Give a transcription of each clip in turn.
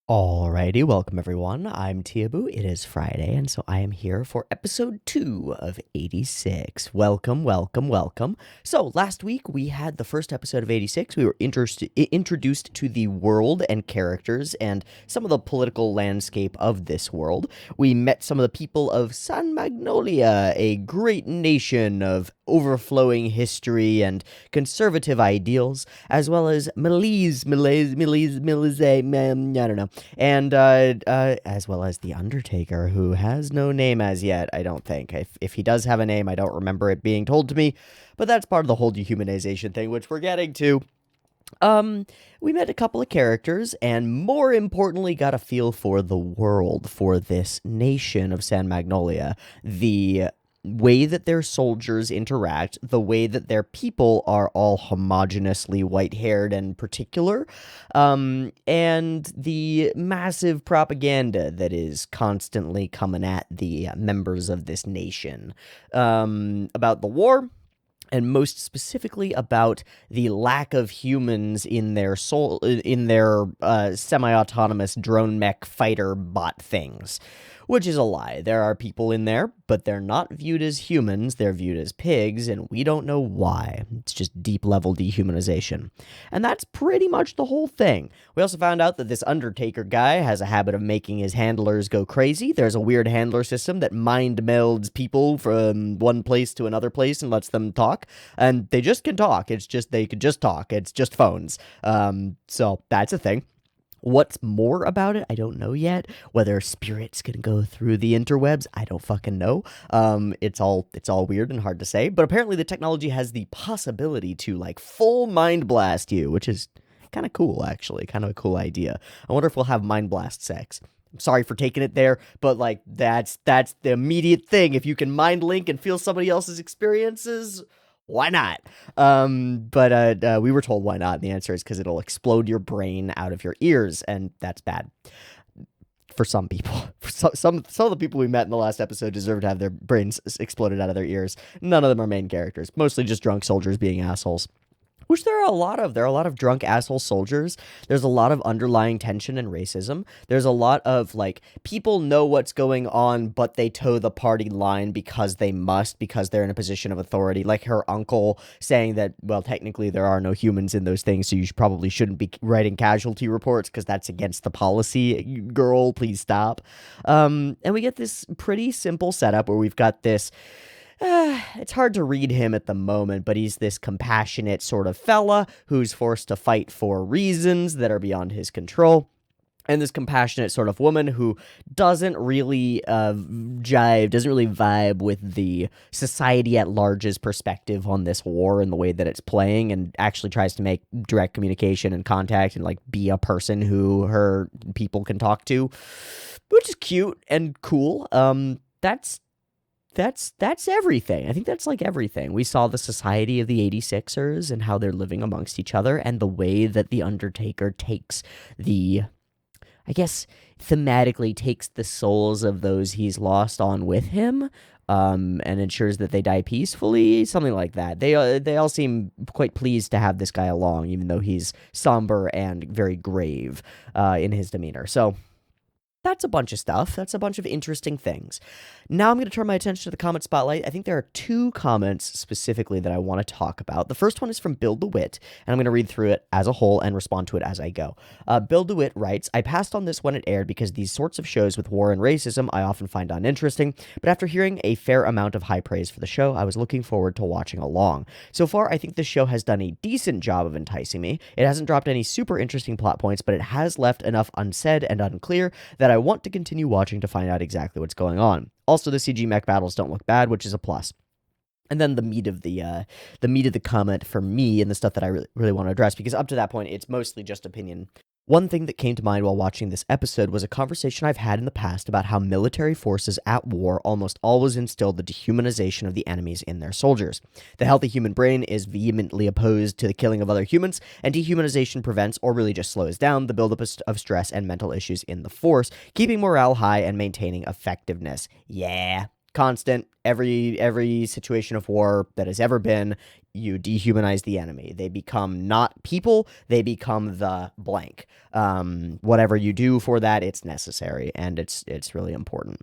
Alrighty, welcome everyone. I'm Teeaboo. It is Friday, and so I am here for episode 2 of 86. Welcome, welcome, welcome. So, last week we had the first episode of 86. We were introduced to the world and characters and some of the political landscape of this world. We met some of the people of San Magnolia, a great nation of overflowing history and conservative ideals, as well as Malaise, I don't know, and as well as the Undertaker, who has no name as yet, I don't think. If he does have a name, I don't remember it being told to me, but that's part of the whole dehumanization thing, which we're getting to. We met a couple of characters, and more importantly, got a feel for the world, for this nation of San Magnolia, the way that their soldiers interact, the way that their people are all homogeneously white-haired and particular, and the massive propaganda that is constantly coming at the members of this nation, about the war, and most specifically about the lack of humans in their semi-autonomous drone mech fighter bot things, which is a lie. There are people in there, but they're not viewed as humans, they're viewed as pigs, and we don't know why. It's just deep-level dehumanization. And that's pretty much the whole thing. We also found out that this Undertaker guy has a habit of making his handlers go crazy. There's a weird handler system that mind melds people from one place to another place and lets them talk. And they just can talk. It's just, they could just talk. It's just phones. So that's a thing. What's more about it, I don't know yet. Whether spirits can go through the interwebs, I don't fucking know. It's all weird and hard to say. But apparently the technology has the possibility to, like, full mind blast you, which is kind of cool, actually. Kind of a cool idea. I wonder if we'll have mind blast sex. I'm sorry for taking it there, but, like, that's the immediate thing. If you can mind link and feel somebody else's experiences, why not? But we were told why not, and the answer is because it'll explode your brain out of your ears, and that's bad for some people. For some of the people we met in the last episode deserve to have their brains exploded out of their ears. None of them are main characters. Mostly just drunk soldiers being assholes. Which there are a lot of. There are a lot of drunk asshole soldiers. There's a lot of underlying tension and racism. There's a lot of, like, people know what's going on, but they toe the party line because they must, because they're in a position of authority. Like her uncle saying that, well, technically there are no humans in those things, so you probably shouldn't be writing casualty reports because that's against the policy. Girl, please stop. And we get this pretty simple setup where we've got this... it's hard to read him at the moment, but he's this compassionate sort of fella who's forced to fight for reasons that are beyond his control. And this compassionate sort of woman who doesn't really doesn't really vibe with the society at large's perspective on this war and the way that it's playing, and actually tries to make direct communication and contact and, like, be a person who her people can talk to, which is cute and cool. That's everything. I think that's, like, everything. We saw the society of the 86ers and how they're living amongst each other, and the way that the Undertaker takes I guess, thematically takes the souls of those he's lost on with him, and ensures that they die peacefully, something like that. They all seem quite pleased to have this guy along, even though he's somber and very grave in his demeanor. So... that's a bunch of stuff. That's a bunch of interesting things. Now I'm going to turn my attention to the comment spotlight. I think there are 2 comments specifically that I want to talk about. The first one is from Bill DeWitt, and I'm going to read through it as a whole and respond to it as I go. Bill DeWitt writes, I passed on this when it aired because these sorts of shows with war and racism I often find uninteresting, but after hearing a fair amount of high praise for the show, I was looking forward to watching along. So far, I think this show has done a decent job of enticing me. It hasn't dropped any super interesting plot points, but it has left enough unsaid and unclear that I want to continue watching to find out exactly what's going on. Also, the CG mech battles don't look bad, which is a plus. And then the meat of the comment for me, and the stuff that I really want to address, because up to that point it's mostly just opinion. One thing that came to mind while watching this episode was a conversation I've had in the past about how military forces at war almost always instill the dehumanization of the enemies in their soldiers. The healthy human brain is vehemently opposed to the killing of other humans, and dehumanization prevents, or really just slows down, the buildup of stress and mental issues in the force, keeping morale high and maintaining effectiveness. Yeah. constant. Every situation of war that has ever been, you dehumanize the enemy. They become not people, they become the blank. Whatever you do for that, it's necessary, and it's really important.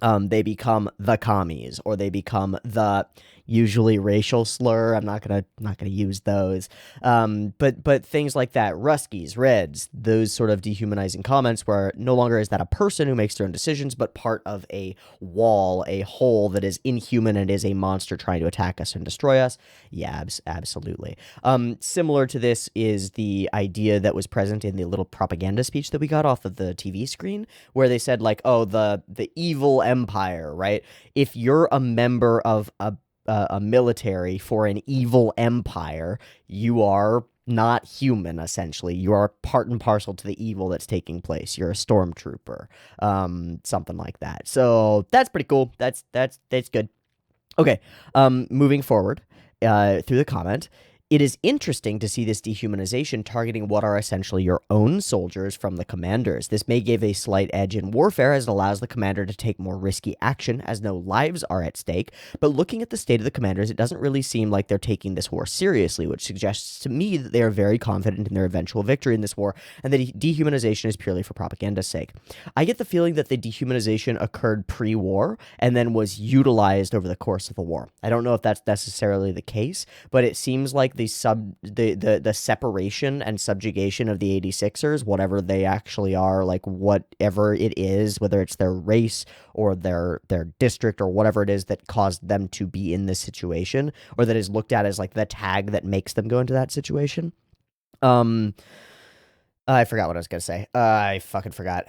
They become the commies, or they become the usually racial slur. I'm not gonna use those. But things like that, Ruskies, Reds, those sort of dehumanizing comments, where no longer is that a person who makes their own decisions, but part of a wall, a whole that is inhuman and is a monster trying to attack us and destroy us. Yeah, absolutely. Similar to this is the idea that was present in the little propaganda speech that we got off of the TV screen, where they said like, oh, the evil empire, right? If you're a member of a military for an evil empire, you are not human. Essentially, you are part and parcel to the evil that's taking place. You're a stormtrooper, something like that. So that's pretty cool. That's good. Okay, moving forward through the comment, it is interesting to see this dehumanization targeting what are essentially your own soldiers from the commanders. This may give a slight edge in warfare, as it allows the commander to take more risky action, as no lives are at stake. But looking at the state of the commanders, it doesn't really seem like they're taking this war seriously, which suggests to me that they are very confident in their eventual victory in this war, and that dehumanization is purely for propaganda's sake. I get the feeling that the dehumanization occurred pre-war and then was utilized over the course of the war. I don't know if that's necessarily the case, but it seems like the separation and subjugation of the 86ers, whatever they actually are, like whatever it is, whether it's their race or their district or whatever it is that caused them to be in this situation, or that is looked at as like the tag that makes them go into that situation. I forgot what I was gonna say. I fucking forgot.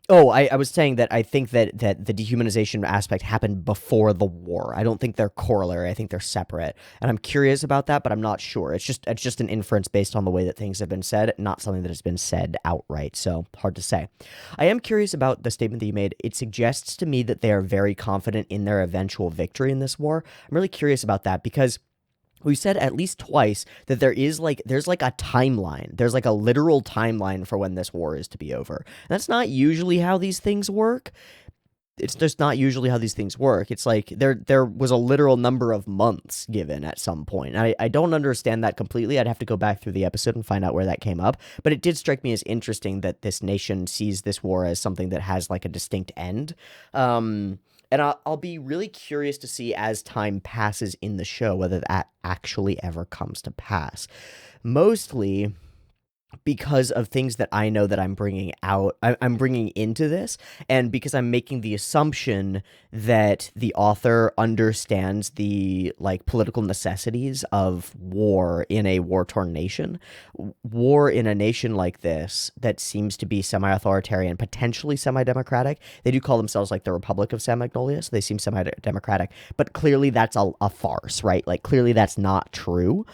Oh, I was saying that I think that the dehumanization aspect happened before the war. I don't think they're corollary. I think they're separate. And I'm curious about that, but I'm not sure. It's just an inference based on the way that things have been said, not something that has been said outright. So hard to say. I am curious about the statement that you made. It suggests to me that they are very confident in their eventual victory in this war. I'm really curious about that because we said at least twice that there's like a timeline. There's like a literal timeline for when this war is to be over. And that's not usually how these things work. It's just not usually how these things work. It's like there was a literal number of months given at some point. I don't understand that completely. I'd have to go back through the episode and find out where that came up. But it did strike me as interesting that this nation sees this war as something that has like a distinct end. And I'll be really curious to see as time passes in the show whether that actually ever comes to pass. Mostly because of things that I know that I'm bringing out, I'm bringing into this, and because I'm making the assumption that the author understands the like political necessities of war in a war-torn nation. War in a nation like this that seems to be semi-authoritarian, potentially semi-democratic. They do call themselves like the Republic of San Magnolia, so they seem semi-democratic, but clearly that's a farce, right? Like clearly that's not true.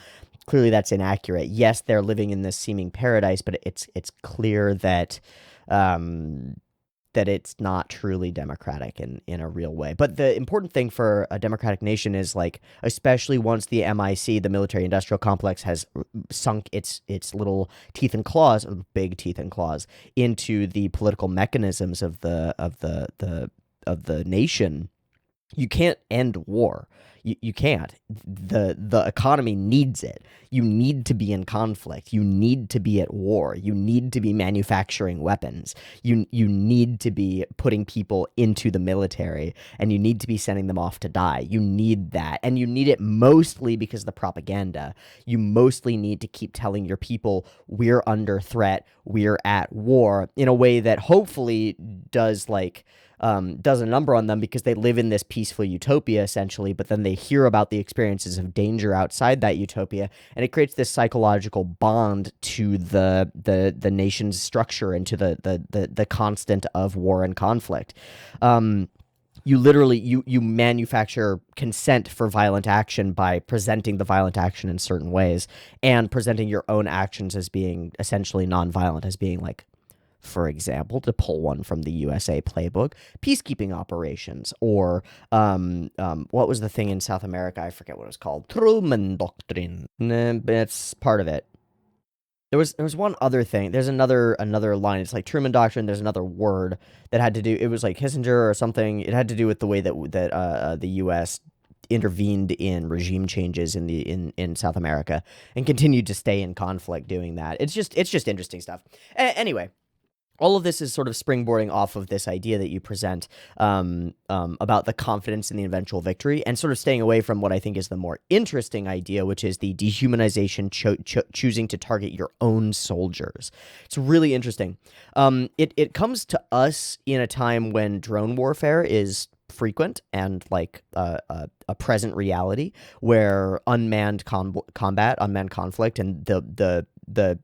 Clearly that's inaccurate. Yes, they're living in this seeming paradise, but it's clear that that it's not truly democratic in a real way. But the important thing for a democratic nation is like, especially once the MIC, the military industrial complex, has sunk its little teeth and claws, big teeth and claws, into the political mechanisms of the nation. You can't end war. You can't. The economy needs it. You need to be in conflict. You need to be at war. You need to be manufacturing weapons. You need to be putting people into the military, and you need to be sending them off to die. You need that. And you need it mostly because of the propaganda. You mostly need to keep telling your people, we're under threat, we're at war, in a way that hopefully does a number on them, because they live in this peaceful utopia essentially, but then they hear about the experiences of danger outside that utopia, and it creates this psychological bond to the nation's structure and to the constant of war and conflict. You literally you manufacture consent for violent action by presenting the violent action in certain ways, and presenting your own actions as being essentially nonviolent, as being like, for example, to pull one from the USA playbook, peacekeeping operations, or what was the thing in South America? I forget what it was called. Truman Doctrine. It's part of it. There was one other thing. There's another line. It's like Truman Doctrine. There's another word that had to do. It was like Kissinger or something. It had to do with the way that the U.S. intervened in regime changes in South America and continued to stay in conflict doing that. It's just interesting stuff. Anyway, all of this is sort of springboarding off of this idea that you present about the confidence in the eventual victory, and sort of staying away from what I think is the more interesting idea, which is the dehumanization, choosing to target your own soldiers. It's really interesting. It comes to us in a time when drone warfare is frequent and like a present reality, where unmanned combat, unmanned conflict, and the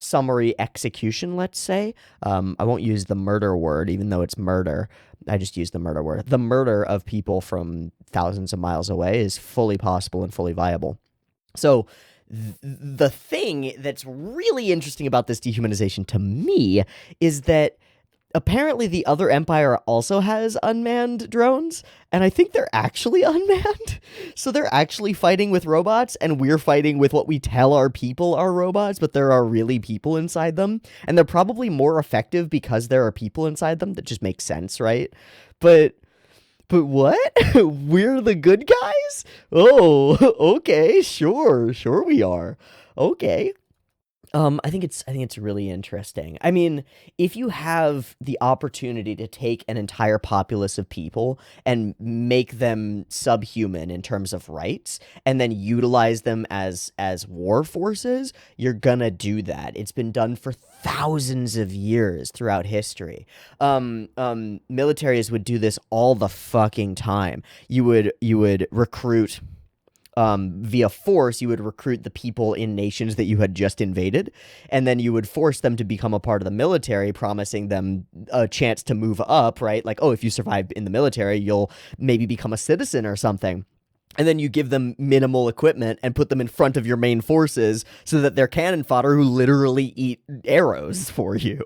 summary execution, let's say. I won't use the murder word, even though it's murder. I just use the murder word. The murder of people from thousands of miles away is fully possible and fully viable. So the thing that's really interesting about this dehumanization to me is that apparently the other empire also has unmanned drones, and I think they're actually unmanned. So they're actually fighting with robots, and we're fighting with what we tell our people are robots, but there are really people inside them, and they're probably more effective because there are people inside them. That just makes sense, right? But what? We're the good guys? Oh, okay, sure we are. Okay. I think it's really interesting. I mean, if you have the opportunity to take an entire populace of people and make them subhuman in terms of rights, and then utilize them as war forces, you're gonna do that. It's been done for thousands of years throughout history. Militaries would do this all the fucking time. You would recruit via force. You would recruit the people in nations that you had just invaded, and then you would force them to become a part of the military, promising them a chance to move up, right? Like, oh, if you survive in the military, you'll maybe become a citizen or something. And then you give them minimal equipment and put them in front of your main forces so that they're cannon fodder who literally eat arrows for you.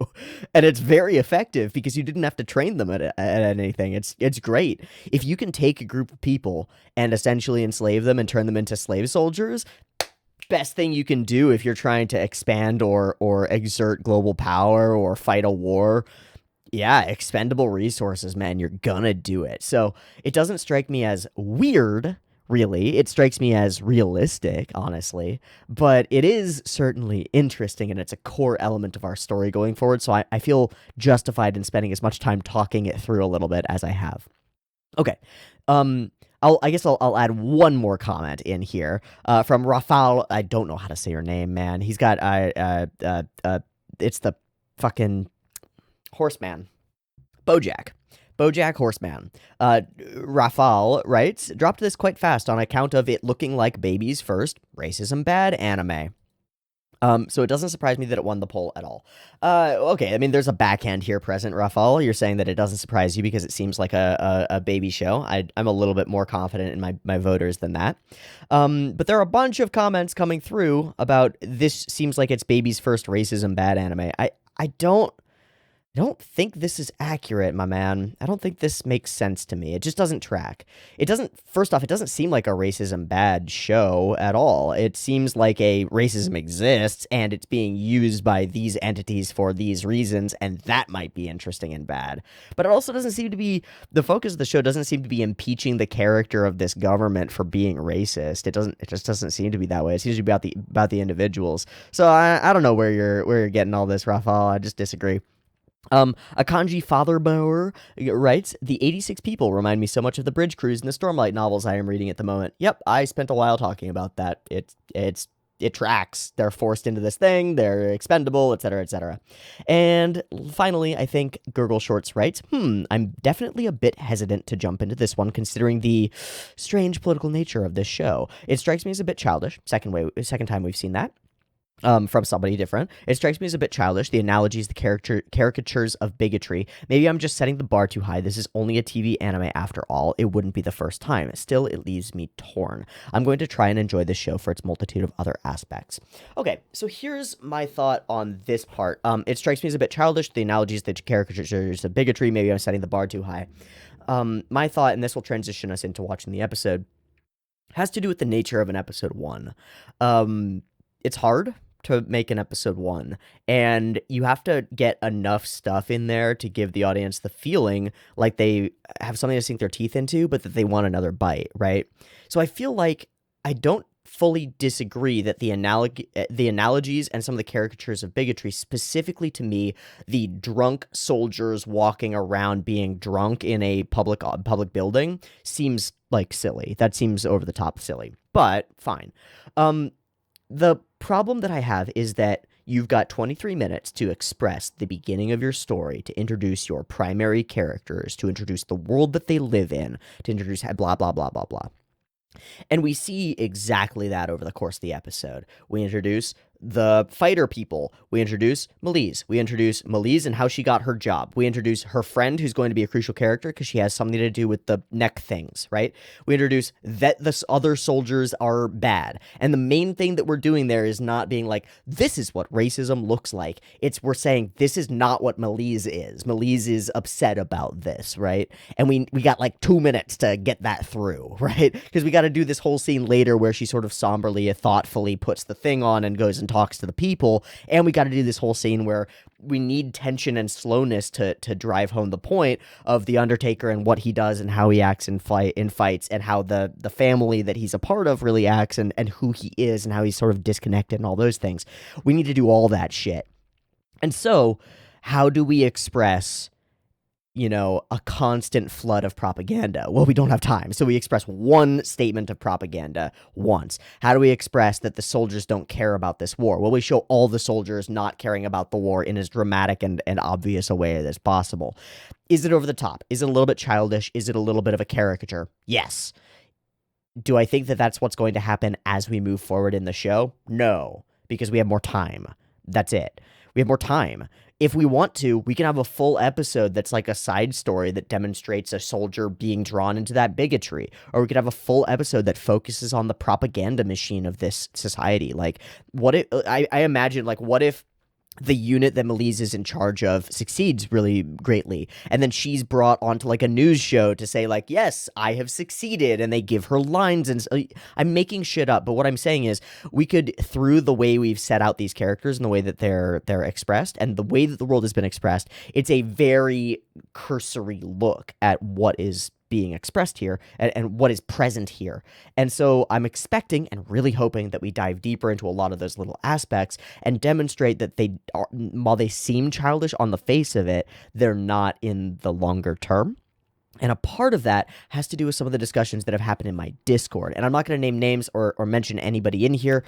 And it's very effective because you didn't have to train them at anything. It's great. If you can take a group of people and essentially enslave them and turn them into slave soldiers, best thing you can do if you're trying to expand or exert global power or fight a war. Yeah, expendable resources, man. You're gonna do it. So it doesn't strike me as weird, really. It strikes me as realistic, honestly. But it is certainly interesting, and it's a core element of our story going forward. So I feel justified in spending as much time talking it through a little bit as I have. Okay. I guess I'll add one more comment in here from Rafal. I don't know how to say your name, man. He's got it's the fucking Horseman. Bojack Horseman. Rafal writes, dropped this quite fast on account of it looking like baby's first racism bad anime. So it doesn't surprise me that it won the poll at all. Okay, I mean, there's a backhand here present, Rafal. You're saying that it doesn't surprise you because it seems like a baby show. I'm a little bit more confident in my voters than that. But there are a bunch of comments coming through about this seems like it's baby's first racism bad anime. I don't think this is accurate, my man. I don't think this makes sense to me. It just doesn't track. First off, it doesn't seem like a racism bad show at all. It seems like a racism exists and it's being used by these entities for these reasons, and that might be interesting and bad. But it also doesn't seem to be, the focus of the show doesn't seem to be impeaching the character of this government for being racist. It just doesn't seem to be that way. It seems to be about the individuals. So I don't know where you're getting all this, Rafael. I just disagree. Akanji Fathermower writes, the 86 people remind me so much of the Bridge Cruise and the Stormlight novels I am reading at the moment. Yep, I spent a while talking about that. It tracks. They're forced into this thing, they're expendable, etc., etc. And finally, I think Gurgle Shorts writes, I'm definitely a bit hesitant to jump into this one considering the strange political nature of this show. It strikes me as a bit childish. Second time we've seen that. From somebody different. It strikes me as a bit childish. The analogies, the caricatures of bigotry. Maybe I'm just setting the bar too high. This is only a TV anime after all. It wouldn't be the first time. Still, it leaves me torn. I'm going to try and enjoy this show for its multitude of other aspects. Okay, so here's my thought on this part. It strikes me as a bit childish. The analogies, the caricatures of bigotry. Maybe I'm setting the bar too high. My thought, and this will transition us into watching the episode, has to do with the nature of an episode 1. It's hard to make an episode 1, and you have to get enough stuff in there to give the audience the feeling like they have something to sink their teeth into, but that they want another bite, right? So I feel like I don't fully disagree that the analogies and some of the caricatures of bigotry, specifically to me, the drunk soldiers walking around being drunk in a public building, seems like silly. That seems over the top silly, but fine. The problem that I have is that you've got 23 minutes to express the beginning of your story, to introduce your primary characters, to introduce the world that they live in, to introduce blah, blah, blah, blah, blah. And we see exactly that over the course of the episode. We introduce the fighter people. We introduce Melise. We introduce Melise and how she got her job. We introduce her friend, who's going to be a crucial character because she has something to do with the neck things, right? We introduce that the other soldiers are bad. And the main thing that we're doing there is not being like, this is what racism looks like. We're saying, this is not what Melise is. Melise is upset about this, right? And we got like 2 minutes to get that through, right? Because we got to do this whole scene later where she sort of somberly, thoughtfully puts the thing on and goes and talks to the people, and we got to do this whole scene where we need tension and slowness to drive home the point of the Undertaker and what he does and how he acts in fights, and how the family that he's a part of really acts, and who he is and how he's sort of disconnected and all those things. We need to do all that shit. And so, how do we express, a constant flood of propaganda? Well, we don't have time, so we express one statement of propaganda once. How do we express that the soldiers don't care about this war? Well, we show all the soldiers not caring about the war in as dramatic and obvious a way as possible. Is it over the top? Is it a little bit childish? Is it a little bit of a caricature? Yes. Do I think that that's what's going to happen as we move forward in the show? No, because we have more time. That's it. We have more time. If we want to, we can have a full episode that's like a side story that demonstrates a soldier being drawn into that bigotry. Or we could have a full episode that focuses on the propaganda machine of this society. Like, what if, I imagine, like, what if the unit that Melise is in charge of succeeds really greatly, and then she's brought onto like a news show to say like, yes, I have succeeded, and they give her lines, and I'm making shit up, but what I'm saying is we could, through the way we've set out these characters and the way that they're expressed and the way that the world has been expressed, it's a very cursory look at what is being expressed here and what is present here. And so I'm expecting and really hoping that we dive deeper into a lot of those little aspects and demonstrate that they are, while they seem childish on the face of it, they're not in the longer term. And a part of that has to do with some of the discussions that have happened in my Discord. And I'm not going to name names or mention anybody in here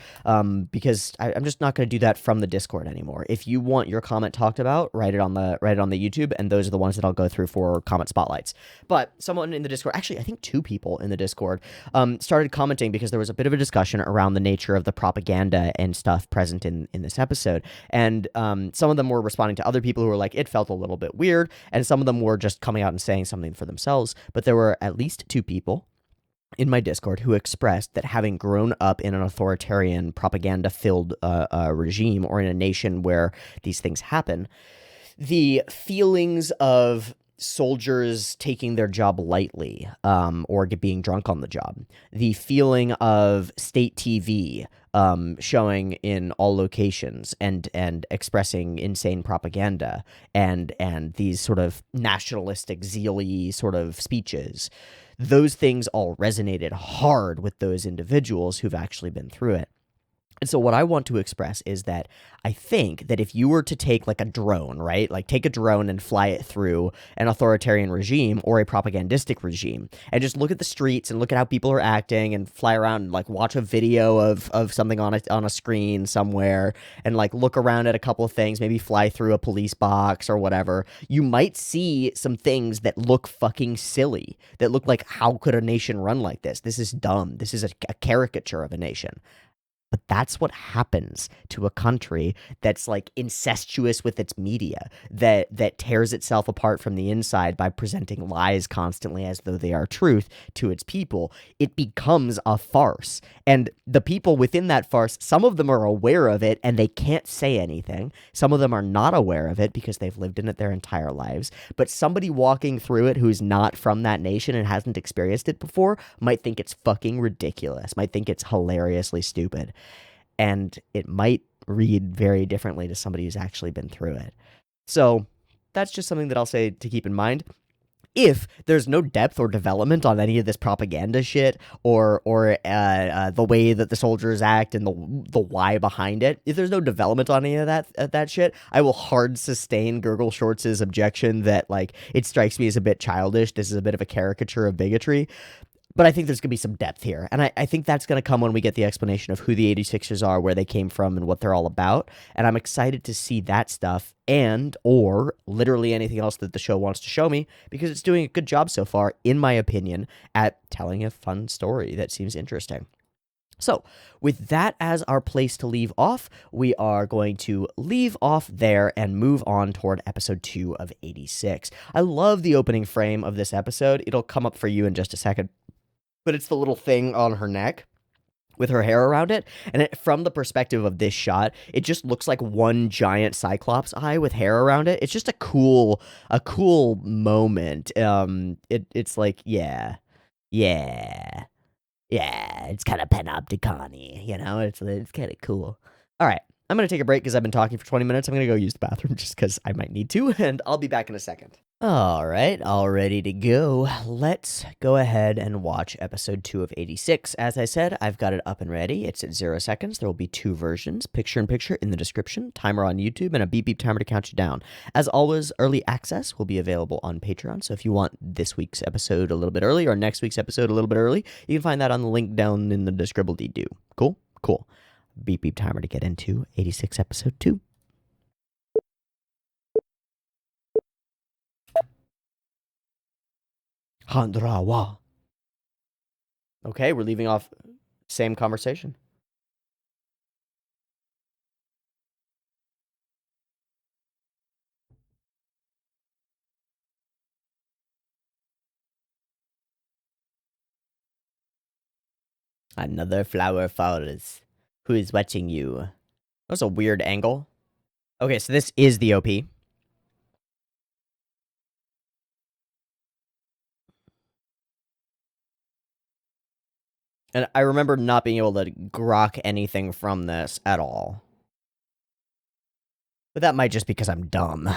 because I'm just not going to do that from the Discord anymore. If you want your comment talked about, write it on the YouTube, and those are the ones that I'll go through for comment spotlights. But someone in the Discord, actually I think 2 people in the Discord, started commenting because there was a bit of a discussion around the nature of the propaganda and stuff present in this episode. And some of them were responding to other people who were like, it felt a little bit weird, and some of them were just coming out and saying something for themselves. But there were at least 2 people in my Discord who expressed that having grown up in an authoritarian, propaganda-filled regime, or in a nation where these things happen, the feelings of soldiers taking their job lightly, or being drunk on the job, the feeling of state TV showing in all locations and expressing insane propaganda and these sort of nationalistic, zeal-y sort of speeches, those things all resonated hard with those individuals who've actually been through it. And so what I want to express is that I think that if you were to take like a drone, right? Like take a drone and fly it through an authoritarian regime or a propagandistic regime and just look at the streets and look at how people are acting and fly around and like watch a video of something on a screen somewhere and like look around at a couple of things, maybe fly through a police box or whatever, you might see some things that look fucking silly, that look like, how could a nation run like this? This is dumb. This is a caricature of a nation. But that's what happens to a country that's like incestuous with its media, that tears itself apart from the inside by presenting lies constantly as though they are truth to its people. It becomes a farce. And the people within that farce, some of them are aware of it and they can't say anything. Some of them are not aware of it because they've lived in it their entire lives. But somebody walking through it who's not from that nation and hasn't experienced it before might think it's fucking ridiculous, might think it's hilariously stupid. And it might read very differently to somebody who's actually been through it. So that's just something that I'll say to keep in mind. If there's no depth or development on any of this propaganda shit, or the way that the soldiers act and the why behind it, if there's no development on any of that shit, I will hard sustain Gurgle Shorts' objection that, like, it strikes me as a bit childish. This is a bit of a caricature of bigotry. But I think there's going to be some depth here. And I think that's going to come when we get the explanation of who the 86ers are, where they came from, and what they're all about. And I'm excited to see that stuff and or literally anything else that the show wants to show me, because it's doing a good job so far, in my opinion, at telling a fun story that seems interesting. So, with that as our place to leave off, we are going to leave off there and move on toward episode 2 of 86. I love the opening frame of this episode. It'll come up for you in just a second. But it's the little thing on her neck with her hair around it. And from the perspective of this shot, it just looks like one giant Cyclops eye with hair around it. It's just a cool moment. It's like, yeah. It's kind of panopticon-y, you know? It's kind of cool. All right, I'm going to take a break because I've been talking for 20 minutes. I'm going to go use the bathroom just because I might need to, and I'll be back in a second. All right, all ready to go. Let's go ahead and watch episode 2 of 86. As I said, I've got it up and ready. It's at 0 seconds. There will be 2 versions, picture-in-picture in the description, timer on YouTube, and a beep-beep timer to count you down. As always, early access will be available on Patreon, so if you want this week's episode a little bit early or next week's episode a little bit early, you can find that on the link down in the describble-dee-doo. Cool? Cool. Beep-beep timer to get into 86 episode 2. Handrawa. Okay, we're leaving off same conversation. Another flower falls. Who is watching you? That's a weird angle. Okay, so this is the OP. And I remember not being able to grok anything from this at all. But that might just be because I'm dumb.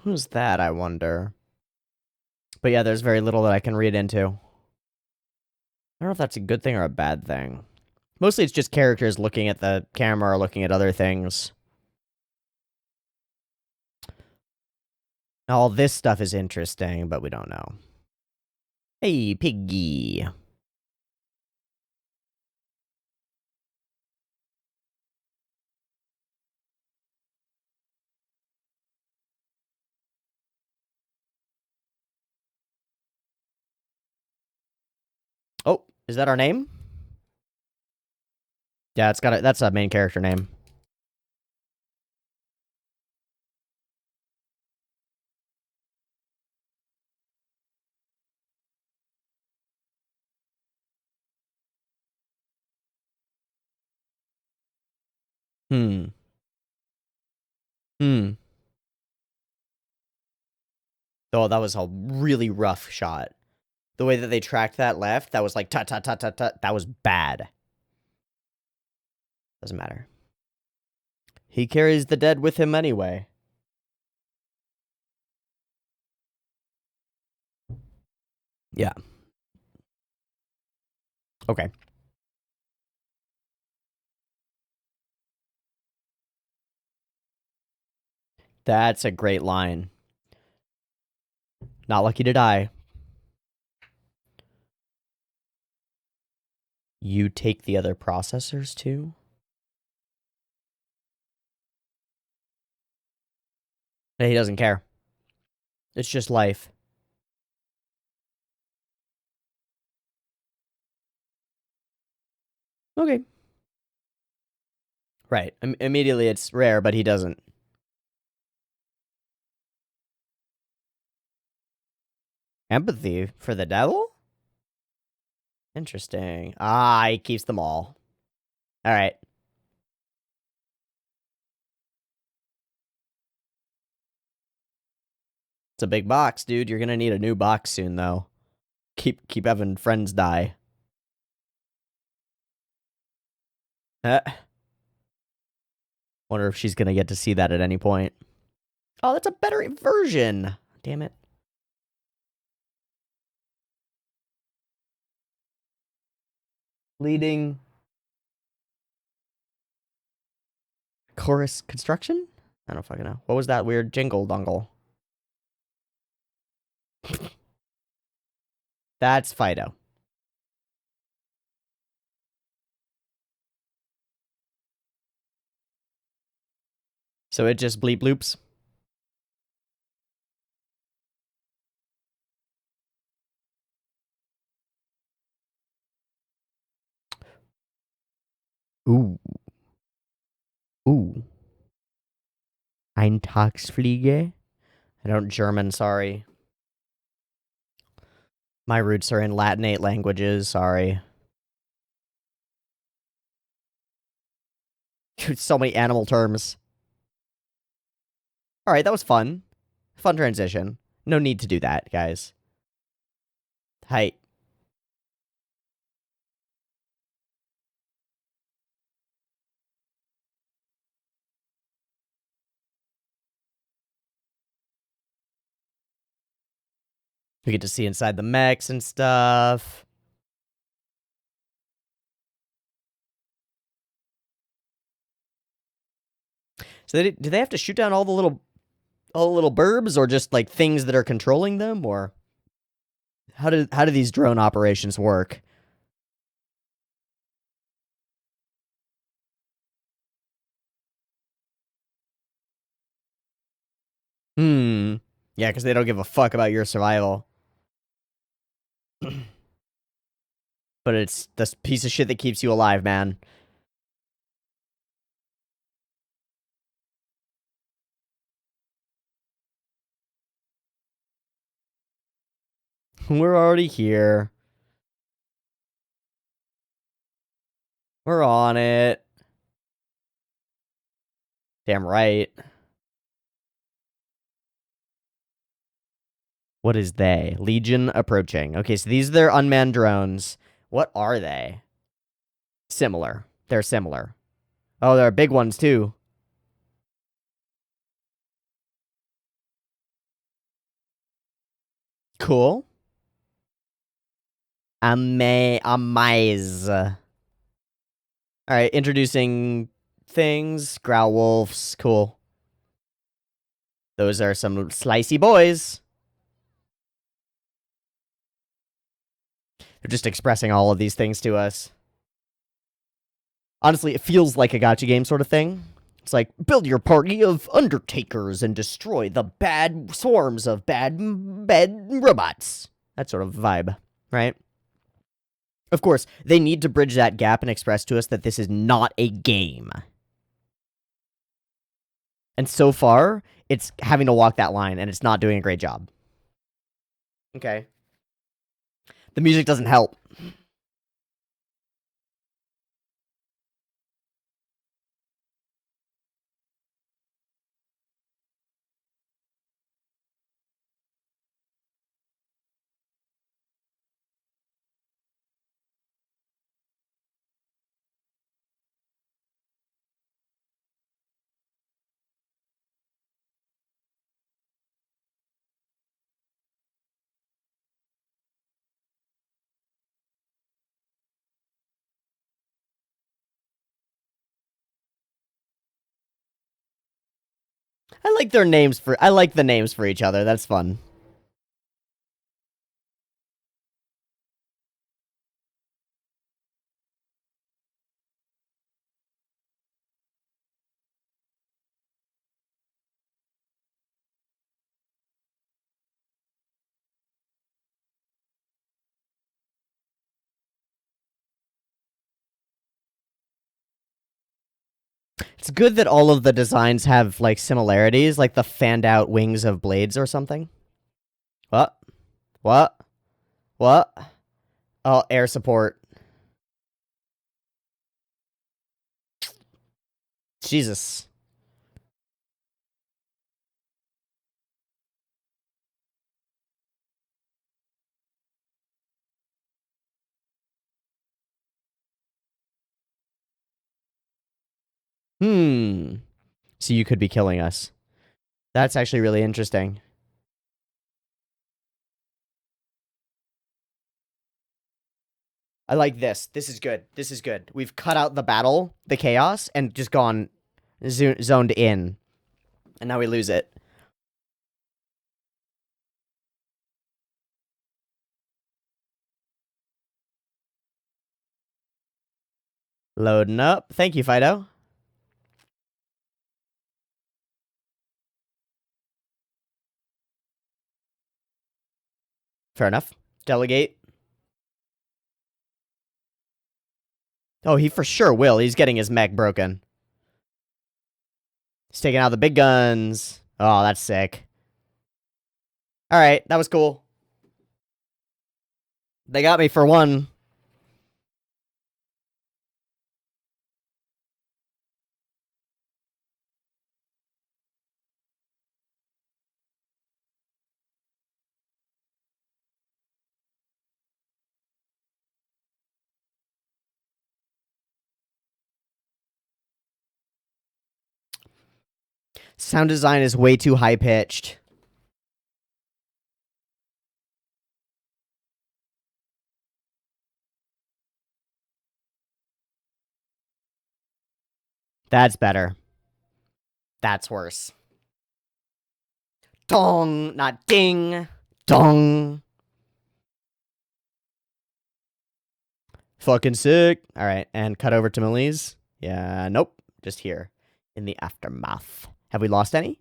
Who's that, I wonder? But yeah, there's very little that I can read into. I don't know if that's a good thing or a bad thing. Mostly it's just characters looking at the camera or looking at other things. All this stuff is interesting, but we don't know. Hey, piggy. Oh, is that our name? Yeah, that's a main character name. Hmm. Oh, that was a really rough shot. The way that they tracked that left, that was like tut tut tut tut tut. That was bad. Doesn't matter. He carries the dead with him anyway. Yeah. Okay. That's a great line. Not lucky to die. You take the other processors too? He doesn't care. It's just life. Okay. Right. Immediately it's rare, but he doesn't. Empathy for the devil? Interesting. Ah, he keeps them all. Alright. It's a big box, dude. You're gonna need a new box soon, though. Keep having friends die. Wonder if she's gonna get to see that at any point. Oh, that's a better version. Damn it. Leading chorus construction? I don't fucking know. What was that weird jingle dongle? That's Fido. So it just bleep loops. Ooh. Ooh. Eintagsfliege? I don't German, sorry. My roots are in Latinate languages, sorry. So many animal terms. Alright, that was fun. Fun transition. No need to do that, guys. Height. We get to see inside the mechs and stuff. So do they have to shoot down all the little burbs, or just like things that are controlling them, or how do these drone operations work? Yeah, because they don't give a fuck about your survival. But it's this piece of shit that keeps you alive, man. We're already here. We're on it. Damn right. What is they? Legion approaching. Okay, so these are their unmanned drones. What are they? Similar. They're similar. Oh, there are big ones too. Cool. Amaze. Alright, introducing things. Growl wolves. Cool. Those are some slicey boys. They're just expressing all of these things to us. Honestly, it feels like a gacha game sort of thing. It's like, build your party of undertakers and destroy the bad swarms of bad robots. That sort of vibe, right? Of course, they need to bridge that gap and express to us that this is not a game. And so far, it's having to walk that line, and it's not doing a great job. Okay. The music doesn't help. I like the names for each other. That's fun. It's good that all of the designs have, like, similarities, like the fanned-out wings of blades or something. What? What? What? Oh, air support. Jesus. Hmm. So you could be killing us. That's actually really interesting. I like this. This is good. This is good. We've cut out the battle, the chaos, and just gone zoned in. And now we lose it. Loading up. Thank you, Fido. Fair enough. Delegate. Oh, he for sure will. He's getting his mech broken. He's taking out the big guns. Oh, that's sick. Alright, that was cool. They got me for one. Sound design is way too high-pitched. That's better. That's worse. Dong, not ding. Dong. Fucking sick. All right, and cut over to Millie's. Yeah, nope. Just here in the aftermath. Have we lost any?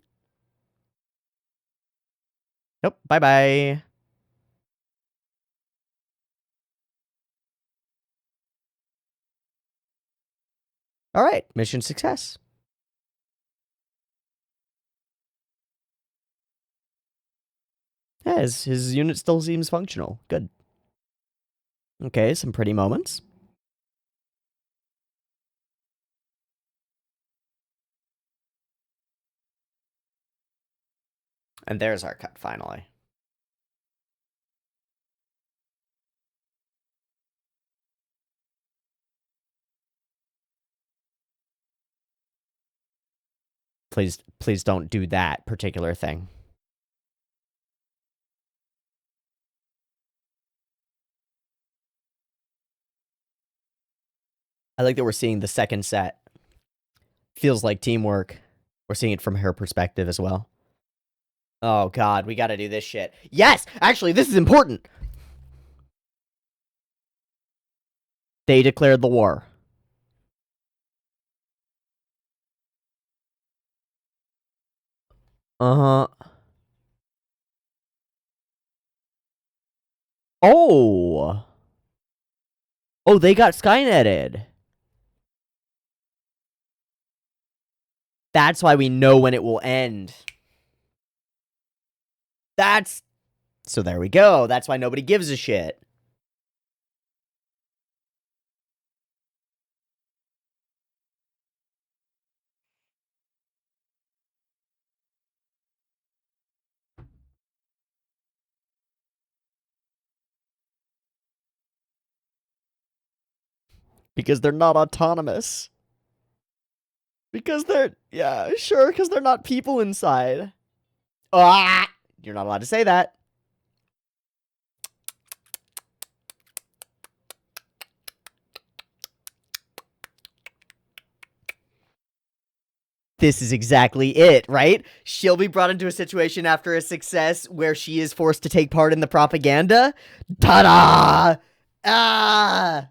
Nope. Bye-bye. All right, mission success. Yeah, his unit still seems functional. Good. Okay, some pretty moments. And there's our cut, finally. Please don't do that particular thing. I like that we're seeing the second set. Feels like teamwork. We're seeing it from her perspective as well. Oh, God, we gotta do this shit. Yes! Actually, this is important! They declared the war. Uh-huh. Oh! Oh, they got Skyneted. That's why we know when it will end. That's... So there we go. That's why nobody gives a shit. Because they're not autonomous. Because they're... Yeah, sure, because they're not people inside. Ah! You're not allowed to say that. This is exactly it, right? She'll be brought into a situation after a success where she is forced to take part in the propaganda. Ta-da! Ah!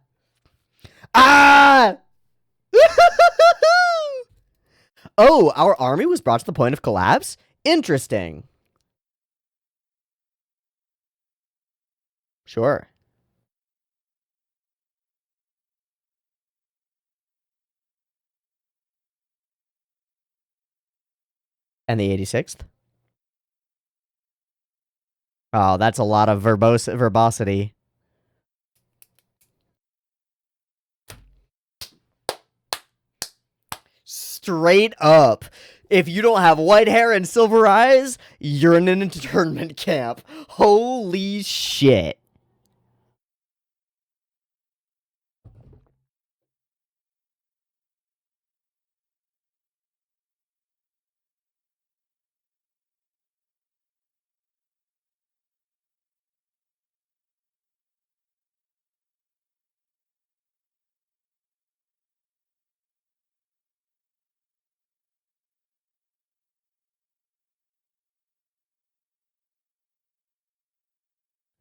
Ah! Oh, our army was brought to the point of collapse? Interesting. Sure. And the 86th? Oh, that's a lot of verbosity. Straight up. If you don't have white hair and silver eyes, you're in an internment camp. Holy shit.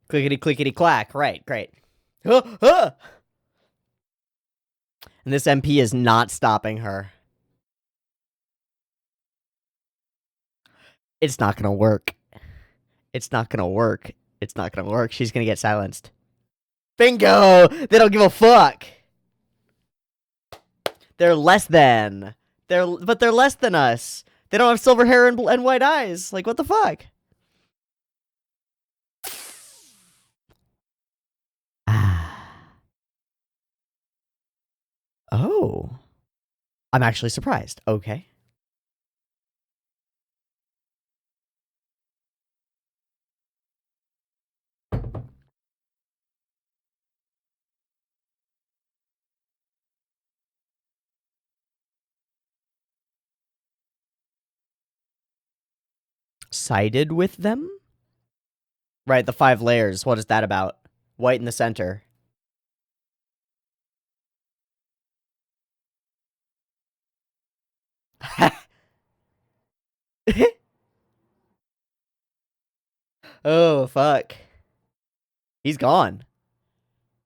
Clickety clickety clack. Right, great. And this MP is not stopping her. It's not gonna work. It's not gonna work. It's not gonna work. She's gonna get silenced. Bingo! They don't give a fuck. They're less than. But they're less than us. They don't have silver hair and white eyes. Like, what the fuck? Oh. I'm actually surprised. Okay. Sided with them? Right, the 5 layers. What is that about? White in the center. Oh, fuck. He's gone.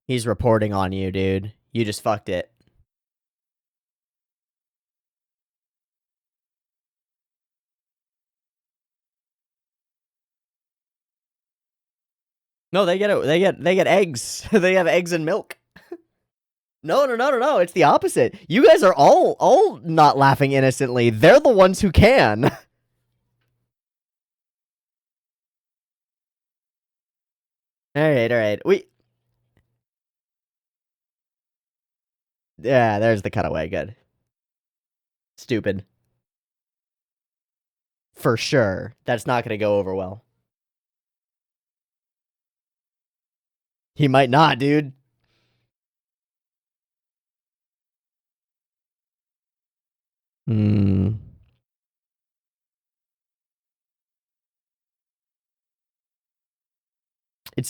He's reporting on you, dude. You just fucked it. No, they get eggs. They have eggs and milk. No. It's the opposite. You guys are all not laughing innocently. They're the ones who can. All right. Yeah, there's the cutaway. Good. Stupid. For sure. That's not gonna go over well. He might not, dude. Hmm.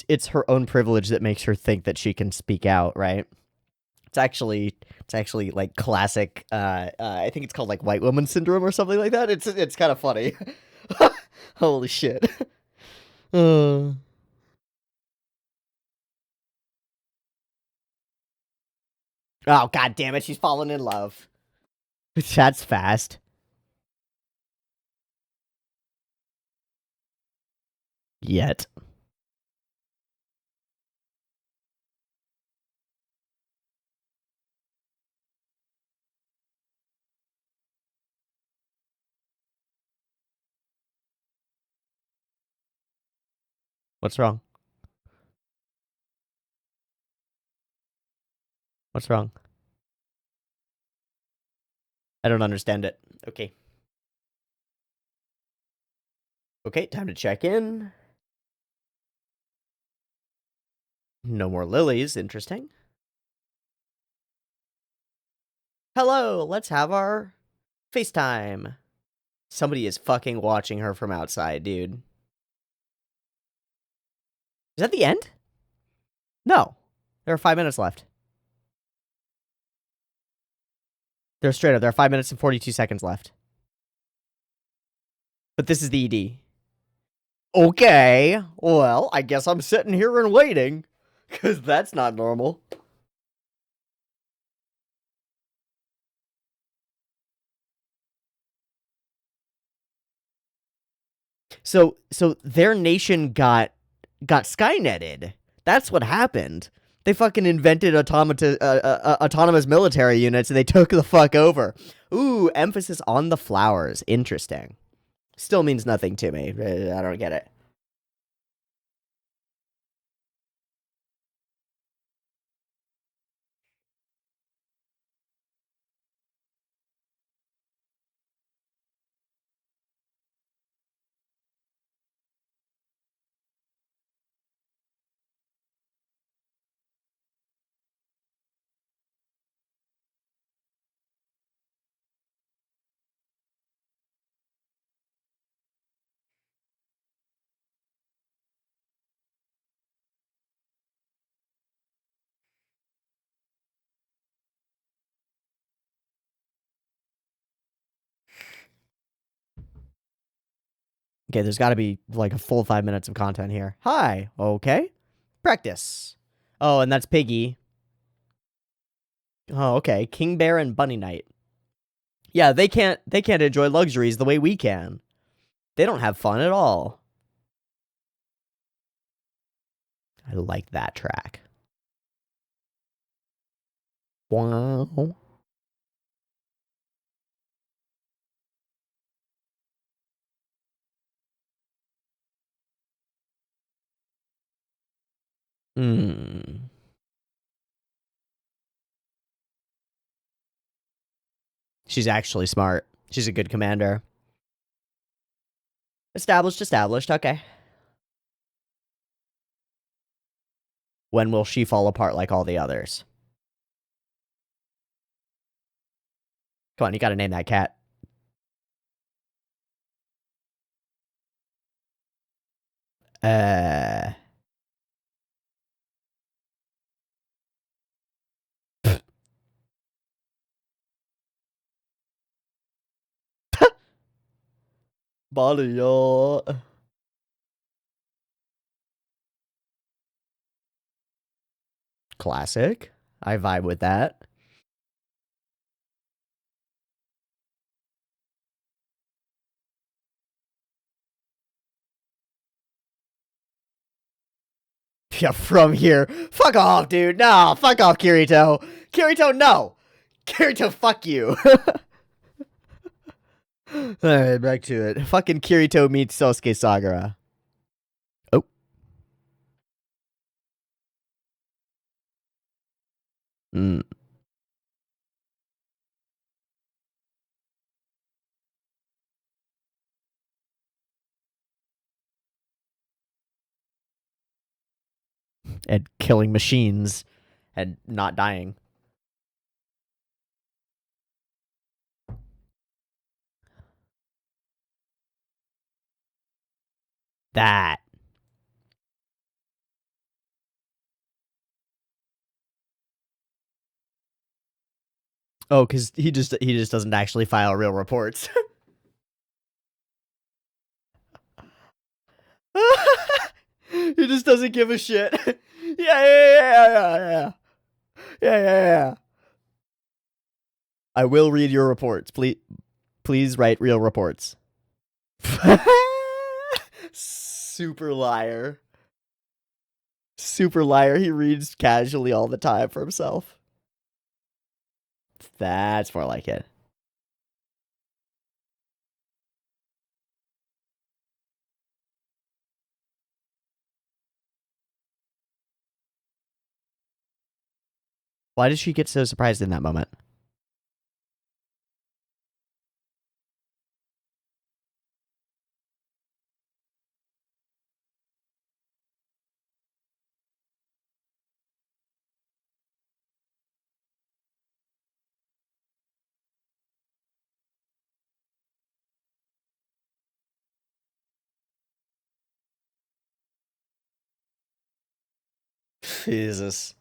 It's her own privilege that makes her think that she can speak out, right? It's actually like classic. I think it's called like white woman syndrome or something like that. It's kind of funny. Holy shit. Oh, god damn it! She's fallen in love. That's fast. Yet. What's wrong? What's wrong? I don't understand it. Okay. Okay, time to check in. No more lilies. Interesting. Hello, let's have our FaceTime. Somebody is fucking watching her from outside, dude. Is that the end? No. There are 5 minutes left. They're straight up. There are 5 minutes and 42 seconds left. But this is the ED. Okay. Well, I guess I'm sitting here and waiting. Because that's not normal. So their nation got Skyneted. That's what happened. They fucking invented autonomous military units and they took the fuck over. Ooh, emphasis on the flowers. Interesting. Still means nothing to me. I don't get it. Okay, there's got to be like a full 5 minutes of content here. Hi. Okay. Practice. Oh, and that's Piggy. Oh, okay. King Bear and Bunny Knight. Yeah, they can't enjoy luxuries the way we can. They don't have fun at all. I like that track. Wow. Hmm. She's actually smart. She's a good commander. Established. Okay. When will she fall apart like all the others? Come on, you gotta name that cat. Uh. Body, y'all. Classic. I vibe with that. Yeah, from here. Fuck off, dude. No, fuck off, Kirito. Kirito, no. Kirito, fuck you. Alright, back to it. Fucking Kirito meets Sosuke Sagara. Oh. Mm. And killing machines and not dying. That. Oh, because he just doesn't actually file real reports. He just doesn't give a shit. Yeah. Yeah. I will read your reports. Please write real reports. Super liar. Super liar. He reads casually all the time for himself. That's more like it. Why did she get so surprised in that moment? Jesus.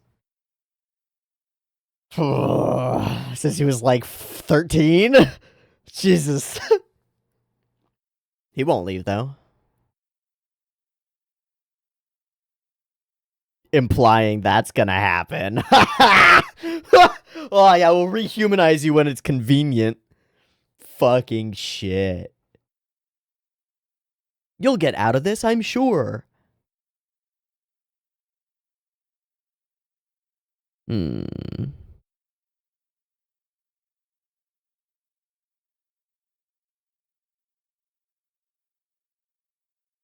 Since he was like 13? Jesus. He won't leave, though. Implying that's gonna happen. Oh, yeah, we'll rehumanize you when it's convenient. Fucking shit. You'll get out of this, I'm sure. Hmm.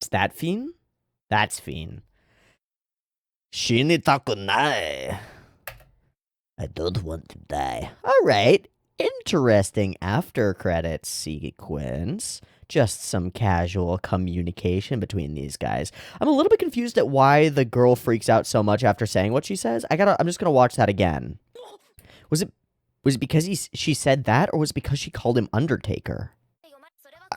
It's that fiend? That's fiend. Shinitakunai. I don't want to die. All right. Interesting after credits sequence. Just some casual communication between these guys. I'm a little bit confused at why the girl freaks out so much after saying what she says. I'm just gonna watch that again. Was it because she said that, or was it because she called him Undertaker?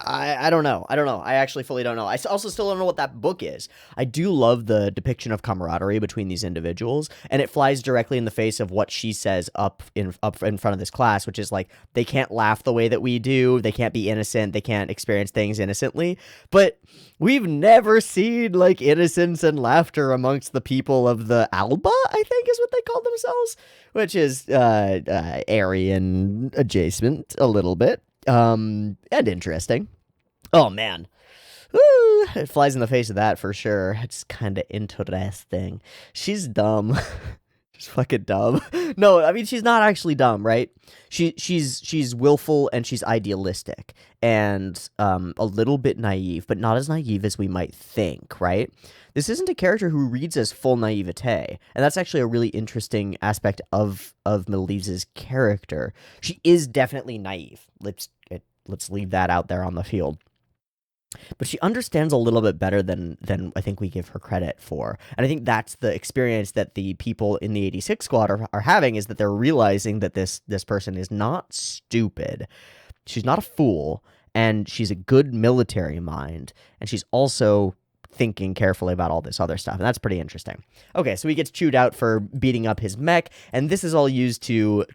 I don't know. I actually fully don't know. I also still don't know what that book is. I do love the depiction of camaraderie between these individuals, and it flies directly in the face of what she says up in front of this class, which is like, they can't laugh the way that we do, they can't be innocent, they can't experience things innocently. But we've never seen like innocence and laughter amongst the people of the Alba, I think is what they call themselves, which is Aryan adjacent a little bit. And interesting. Oh man. Woo, it flies in the face of that for sure. It's kind of interesting. She's dumb. She's fucking dumb. No, I mean, she's not actually dumb, right? She's willful and she's idealistic and a little bit naive, but not as naive as we might think, right? This isn't a character who reads as full naivete, and that's actually a really interesting aspect of Melise's character. She is definitely naive. Let's leave that out there on the field. But she understands a little bit better than I think we give her credit for. And I think that's the experience that the people in the 86 squad are having, is that they're realizing that this person is not stupid. She's not a fool, and she's a good military mind, and she's also thinking carefully about all this other stuff, and that's pretty interesting. Okay, so he gets chewed out for beating up his mech, and this is all used to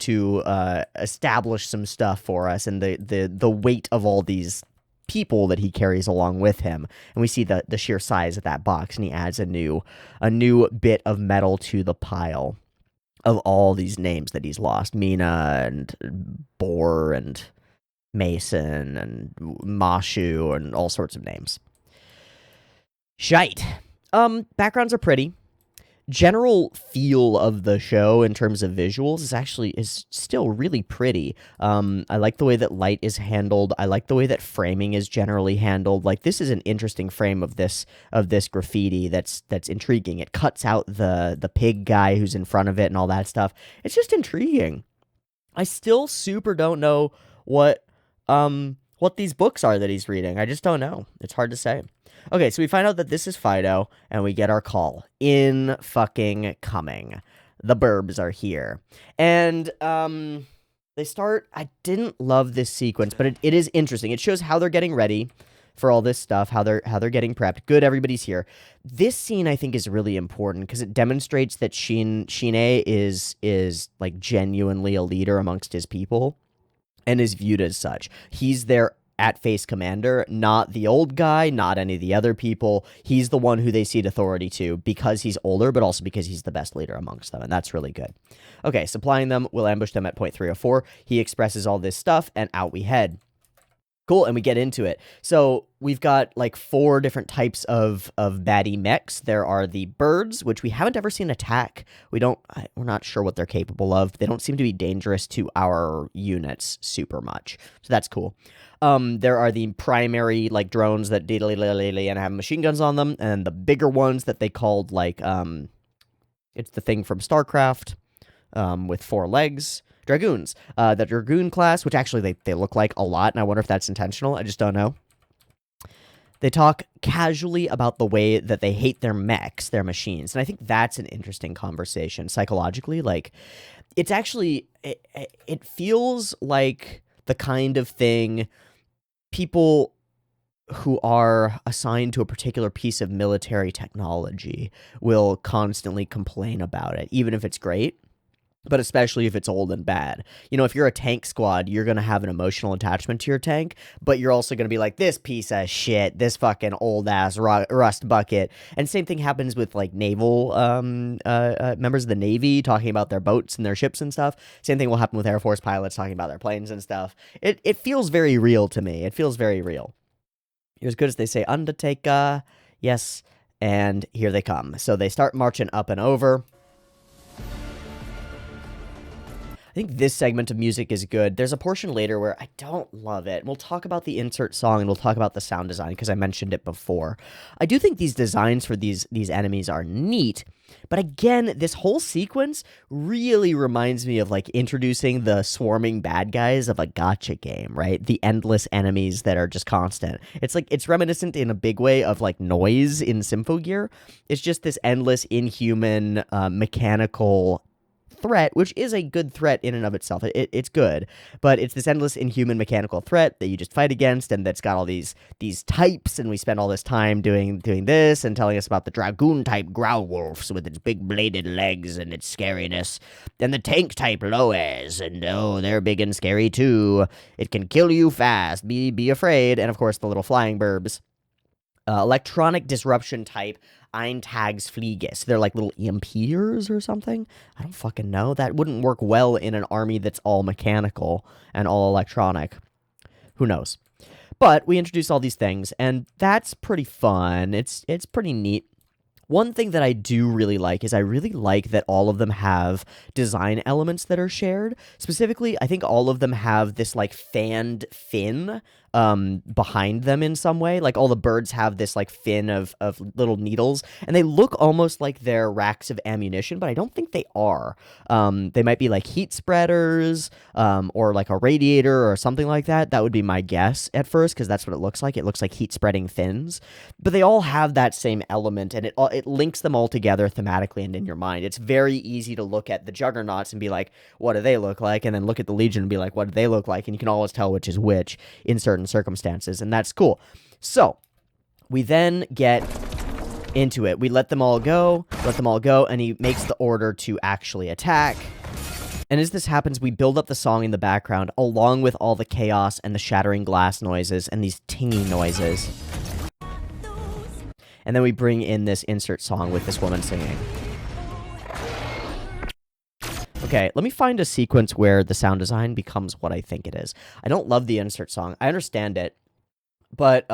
establish some stuff for us, and the weight of all these people that he carries along with him. And we see the sheer size of that box, and he adds a new bit of metal to the pile of all these names that he's lost. Mina and Boar and Mason and Mashu and all sorts of names. Shite. Backgrounds are pretty. General feel of the show in terms of visuals is still really pretty. I like the way that light is handled. I like the way that framing is generally handled. Like, this is an interesting frame of this graffiti that's intriguing. It cuts out the pig guy who's in front of it and all that stuff. It's just intriguing. I still super don't know what these books are that he's reading. I just don't know. It's hard to say. Okay, so we find out that this is Fido, and we get our call. In fucking coming. The burbs are here. And, they start... I didn't love this sequence, but it is interesting. It shows how they're getting ready for all this stuff, how they're getting prepped. Good, everybody's here. This scene, I think, is really important, because it demonstrates that Shine is, like, genuinely a leader amongst his people, and is viewed as such. He's their at-face commander, not the old guy, not any of the other people. He's the one who they cede authority to, because he's older, but also because he's the best leader amongst them, and that's really good. Okay, supplying them, we'll ambush them at point 304. He expresses all this stuff, and out we head. Cool, and we get into it. So we've got like 4 different types of baddie mechs. There are the birds, which we haven't ever seen attack. We're not sure what they're capable of. They don't seem to be dangerous to our units super much, so that's cool. There are the primary like drones that and have machine guns on them, and the bigger ones that they called like it's the thing from StarCraft with 4 legs. Dragoons. The Dragoon class, which actually they look like a lot, and I wonder if that's intentional. I just don't know. They talk casually about the way that they hate their mechs, their machines, and I think that's an interesting conversation psychologically. Like, it's actually, it feels like the kind of thing people who are assigned to a particular piece of military technology will constantly complain about it, even if it's great. But especially if it's old and bad. You know, if you're a tank squad, you're going to have an emotional attachment to your tank, but you're also going to be like, this piece of shit, this fucking old-ass rust bucket. And same thing happens with, like, naval members of the Navy talking about their boats and their ships and stuff. Same thing will happen with Air Force pilots talking about their planes and stuff. It feels very real to me. It feels very real. You're as good as they say, Undertaker. Yes, and here they come. So they start marching up and over. think this segment of music is good. There's a portion later where I don't love it. We'll talk about the insert song and we'll talk about the sound design because I mentioned it before. I do think these designs for these enemies are neat, but again, this whole sequence really reminds me of like introducing the swarming bad guys of a gacha game, right? The endless enemies that are just constant. It's like it's reminiscent in a big way of like Noise in Symphogear. It's just this endless, inhuman, mechanical threat, which is a good threat in and of itself. It's good, but it's this endless inhuman mechanical threat that you just fight against, and that's got all these types, and we spend all this time doing this and telling us about the dragoon type Growlwolves with its big bladed legs and its scariness, and the tank type Loes, and oh, they're big and scary too. It can kill you fast. Be afraid, and of course the little flying burbs. Electronic disruption type Eintagsflieges. They're like little EMPers or something. I don't fucking know. That wouldn't work well in an army that's all mechanical and all electronic. Who knows? But we introduce all these things, and that's pretty fun. It's pretty neat. One thing that I do really like is I really like that all of them have design elements that are shared. Specifically, I think all of them have this like fanned fin behind them in some way. Like all the birds have this like fin of little needles, and they look almost like they're racks of ammunition, but I don't think they are. They might be like heat spreaders or like a radiator or something like that. That would be my guess at first, because that's what it looks like. It looks like heat spreading fins, but they all have that same element, and it links them all together thematically and in your mind. It's very easy to look at the Juggernauts and be like, what do they look like? And then look at the Legion and be like, what do they look like? And you can always tell which is which in certain circumstances, and that's cool. So we then get into it. We let them all go, and he makes the order to actually attack. And as this happens, we build up the song in the background along with all the chaos and the shattering glass noises and these tingy noises. And then we bring in this insert song with this woman singing. Okay, let me find a sequence where the sound design becomes what I think it is. I don't love the insert song. I understand it. But,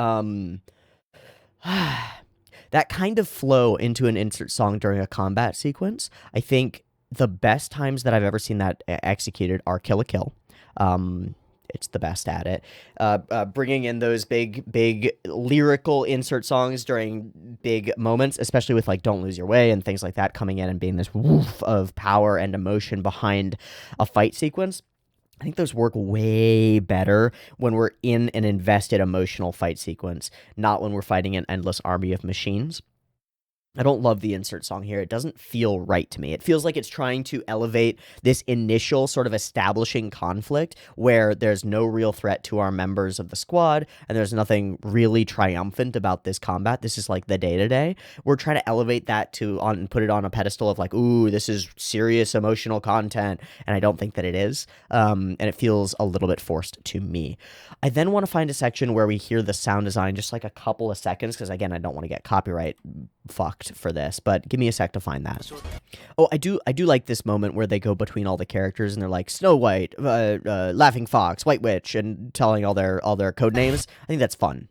that kind of flow into an insert song during a combat sequence, I think the best times that I've ever seen that executed are Kill la Kill. It's the best at it. Bringing in those big lyrical insert songs during big moments, especially with like Don't Lose Your Way and things like that, coming in and being this woof of power and emotion behind a fight sequence. I think those work way better when we're in an invested emotional fight sequence, not when we're fighting an endless army of machines. I don't love the insert song here. It doesn't feel right to me. It feels like it's trying to elevate this initial sort of establishing conflict where there's no real threat to our members of the squad, and there's nothing really triumphant about this combat. This is like the day-to-day. We're trying to elevate that and put it on a pedestal of like, ooh, this is serious emotional content, and I don't think that it is. And it feels a little bit forced to me. I then want to find a section where we hear the sound design just like a couple of seconds, because again, I don't want to get copyright fucked for this, but give me a sec to find that. Oh, I do like this moment where they go between all the characters and they're like Snow White, Laughing Fox, White Witch, and telling all their code names. I think that's fun.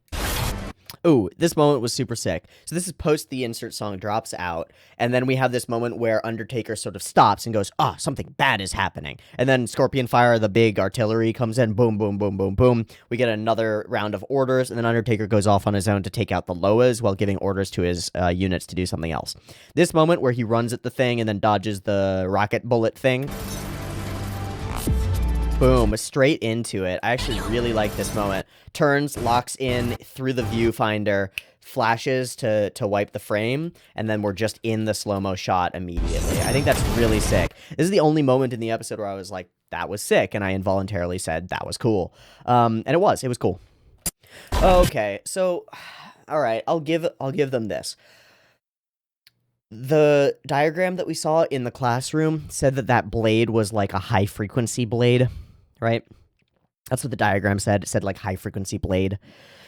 Ooh, this moment was super sick. So this is post the insert song drops out, and then we have this moment where Undertaker sort of stops and goes, something bad is happening. And then Scorpion Fire, the big artillery, comes in, boom, boom, boom, boom, boom. We get another round of orders, and then Undertaker goes off on his own to take out the Loas while giving orders to his units to do something else. This moment where he runs at the thing and then dodges the rocket bullet thing. Boom, straight into it. I actually really like this moment. Turns, locks in through the viewfinder, flashes to wipe the frame, and then we're just in the slow-mo shot immediately. I think that's really sick. This is the only moment in the episode where I was like, that was sick, and I involuntarily said, that was cool. And it was cool. Okay, so, alright, I'll give them this. The diagram that we saw in the classroom said that blade was like a high-frequency blade, right? That's what the diagram said. It said like high-frequency blade.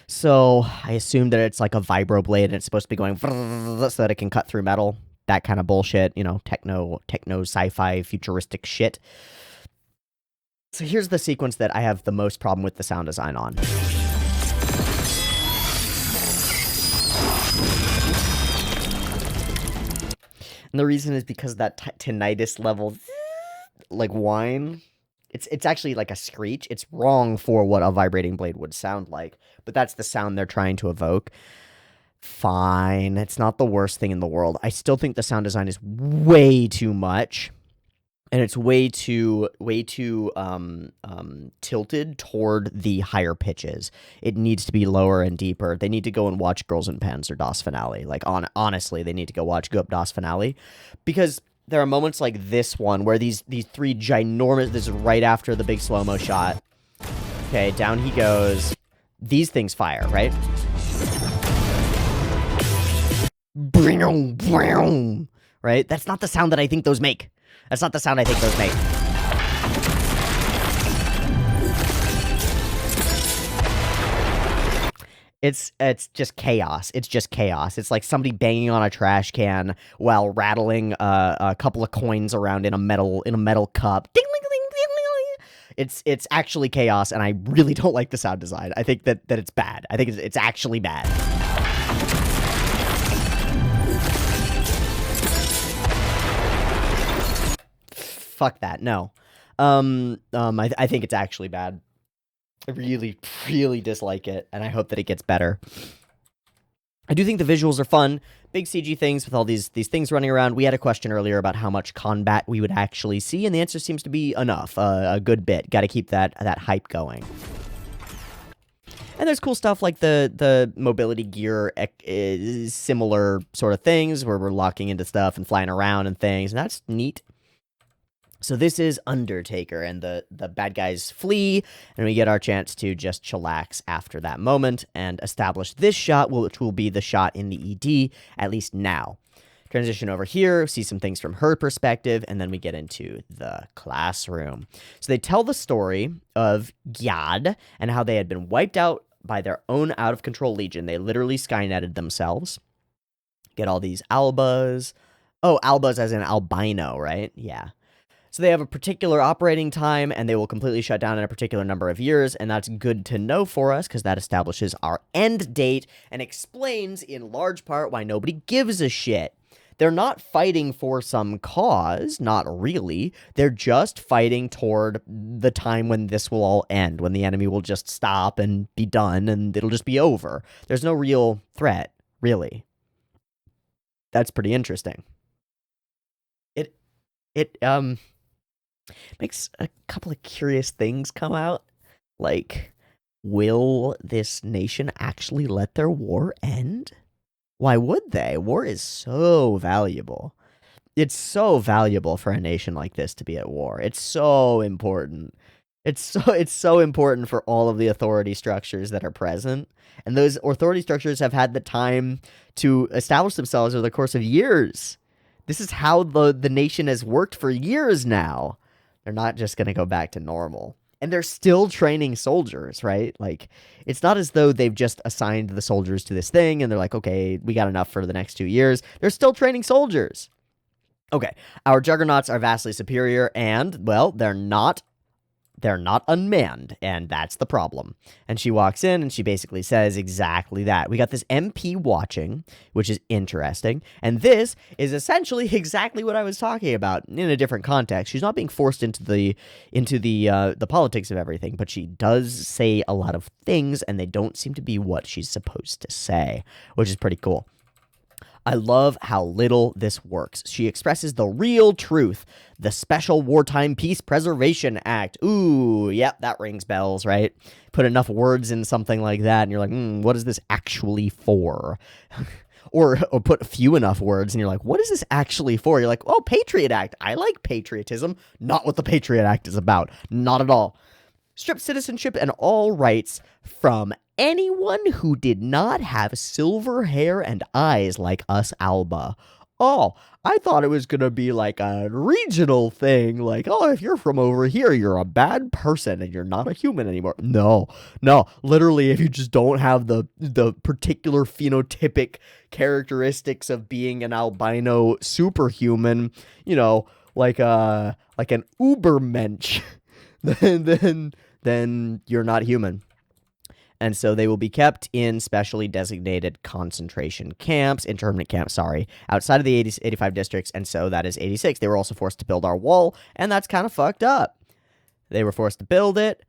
So I assumed that it's like a vibro blade and it's supposed to be going so that it can cut through metal. That kind of bullshit, techno sci-fi futuristic shit. So here's the sequence that I have the most problem with the sound design on. And the reason is because that tinnitus level, like whine, It's actually like a screech. It's wrong for what a vibrating blade would sound like, but that's the sound they're trying to evoke. Fine, it's not the worst thing in the world. I still think the sound design is way too much, and it's way too tilted toward the higher pitches. It needs to be lower and deeper. They need to go and watch Girls in Pants or Das Finale. Like, honestly, they need to go watch Go Up Das Finale, because there are moments like this one where these three ginormous. This is right after the big slow-mo shot. Okay, down he goes. These things fire, right? Right? That's not the sound that I think those make. That's not the sound I think those make. It's just chaos. It's just chaos. It's like somebody banging on a trash can while rattling a couple of coins around in a metal cup. Ding, ding, ding, ding, ding. It's actually chaos, and I really don't like the sound design. I think that it's bad. I think it's actually bad. Fuck that. No. I think it's actually bad. I really, really dislike it, and I hope that it gets better. I do think the visuals are fun. Big CG things with all these things running around. We had a question earlier about how much combat we would actually see, and the answer seems to be enough. A good bit. Got to keep that hype going. And there's cool stuff like the mobility gear, similar sort of things, where we're locking into stuff and flying around and things, and that's neat. So this is Undertaker, and the bad guys flee, and we get our chance to just chillax after that moment and establish this shot, which will be the shot in the ED, at least now. Transition over here, see some things from her perspective, and then we get into the classroom. So they tell the story of Gyad and how they had been wiped out by their own out-of-control legion. They literally Skynetted themselves. Get all these albas. Oh, albas as in albino, right? Yeah. So they have a particular operating time, and they will completely shut down in a particular number of years, and that's good to know for us, because that establishes our end date, and explains, in large part, why nobody gives a shit. They're not fighting for some cause, not really. They're just fighting toward the time when this will all end, when the enemy will just stop and be done, and it'll just be over. There's no real threat, really. That's pretty interesting. It makes a couple of curious things come out. Like, will this nation actually let their war end? Why would they? War is so valuable. It's so valuable for a nation like this to be at war. It's so important. It's so important for all of the authority structures that are present. And those authority structures have had the time to establish themselves over the course of years. This is how the nation has worked for years now. They're not just going to go back to normal. And they're still training soldiers, right? Like, it's not as though they've just assigned the soldiers to this thing and they're like, okay, we got enough for the next 2 years. They're still training soldiers. Okay, our juggernauts are vastly superior and, well, they're not unmanned, and that's the problem. And she walks in, and she basically says exactly that. We got this MP watching, which is interesting, and this is essentially exactly what I was talking about in a different context. She's not being forced into the politics of everything, but she does say a lot of things, and they don't seem to be what she's supposed to say, which is pretty cool. I love how little this works. She expresses the real truth. The Special Wartime Peace Preservation Act. Ooh, yep, that rings bells, right? Put enough words in something like that, and you're like, what is this actually for? or put few enough words, and you're like, what is this actually for? You're like, oh, Patriot Act. I like patriotism. Not what the Patriot Act is about. Not at all. Strip citizenship and all rights from anyone who did not have silver hair and eyes like us Alba. Oh, I thought it was going to be like a regional thing. Like, oh, if you're from over here, you're a bad person and you're not a human anymore. No. Literally, if you just don't have the particular phenotypic characteristics of being an albino superhuman, you know, like an Ubermensch, then you're not human. And so they will be kept in specially designated concentration camps, internment camps, outside of the 85 districts, and so that is 86. They were also forced to build our wall, and that's kind of fucked up. They were forced to build it.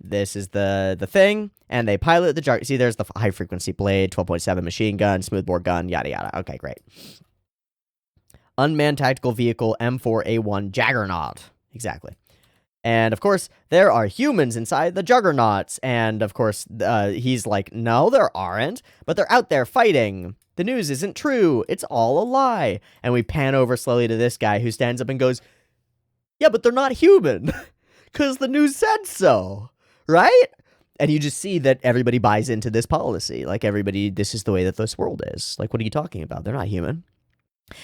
This is the thing, and they pilot the Juggernaut. See, there's the high-frequency blade, 12.7 machine gun, smoothbore gun, yada yada. Okay, great. Unmanned tactical vehicle M4A1 Juggernaut. Exactly. And, of course, there are humans inside the Juggernauts. And, of course, he's like, no, there aren't. But they're out there fighting. The news isn't true. It's all a lie. And we pan over slowly to this guy who stands up and goes, yeah, but they're not human. Because the news said so. Right? And you just see that everybody buys into this policy. Like, everybody, this is the way that this world is. Like, what are you talking about? They're not human.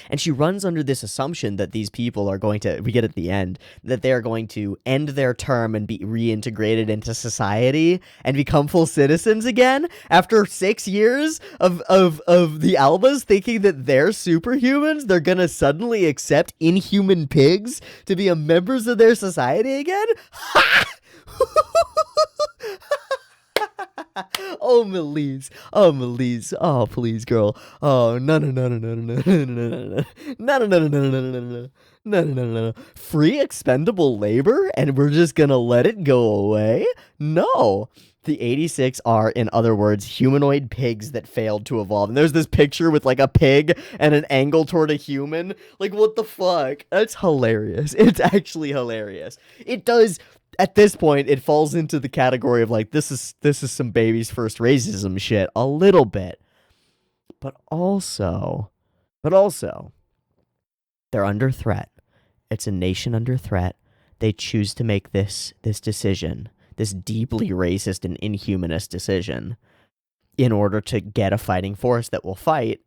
And she runs under this assumption that these people are going to, we get at the end, that they are going to end their term and be reintegrated into society and become full citizens again after 6 years of the Albas thinking that they're superhumans. They're going to suddenly accept inhuman pigs to be members of their society again? Ha! Oh, Melise. Oh, Melise. Oh, please, girl. Oh, no. Free expendable labor, and we're just gonna let it go away? No. The 86 are, in other words, humanoid pigs that failed to evolve. And there's this picture with, like, a pig and an angle toward a human. Like, what the fuck? That's hilarious. It's actually hilarious. It does... At this point, it falls into the category of, like, this is some baby's first racism shit, a little bit. But also, they're under threat. It's a nation under threat. They choose to make this decision, this deeply racist and inhumanist decision, in order to get a fighting force that will fight,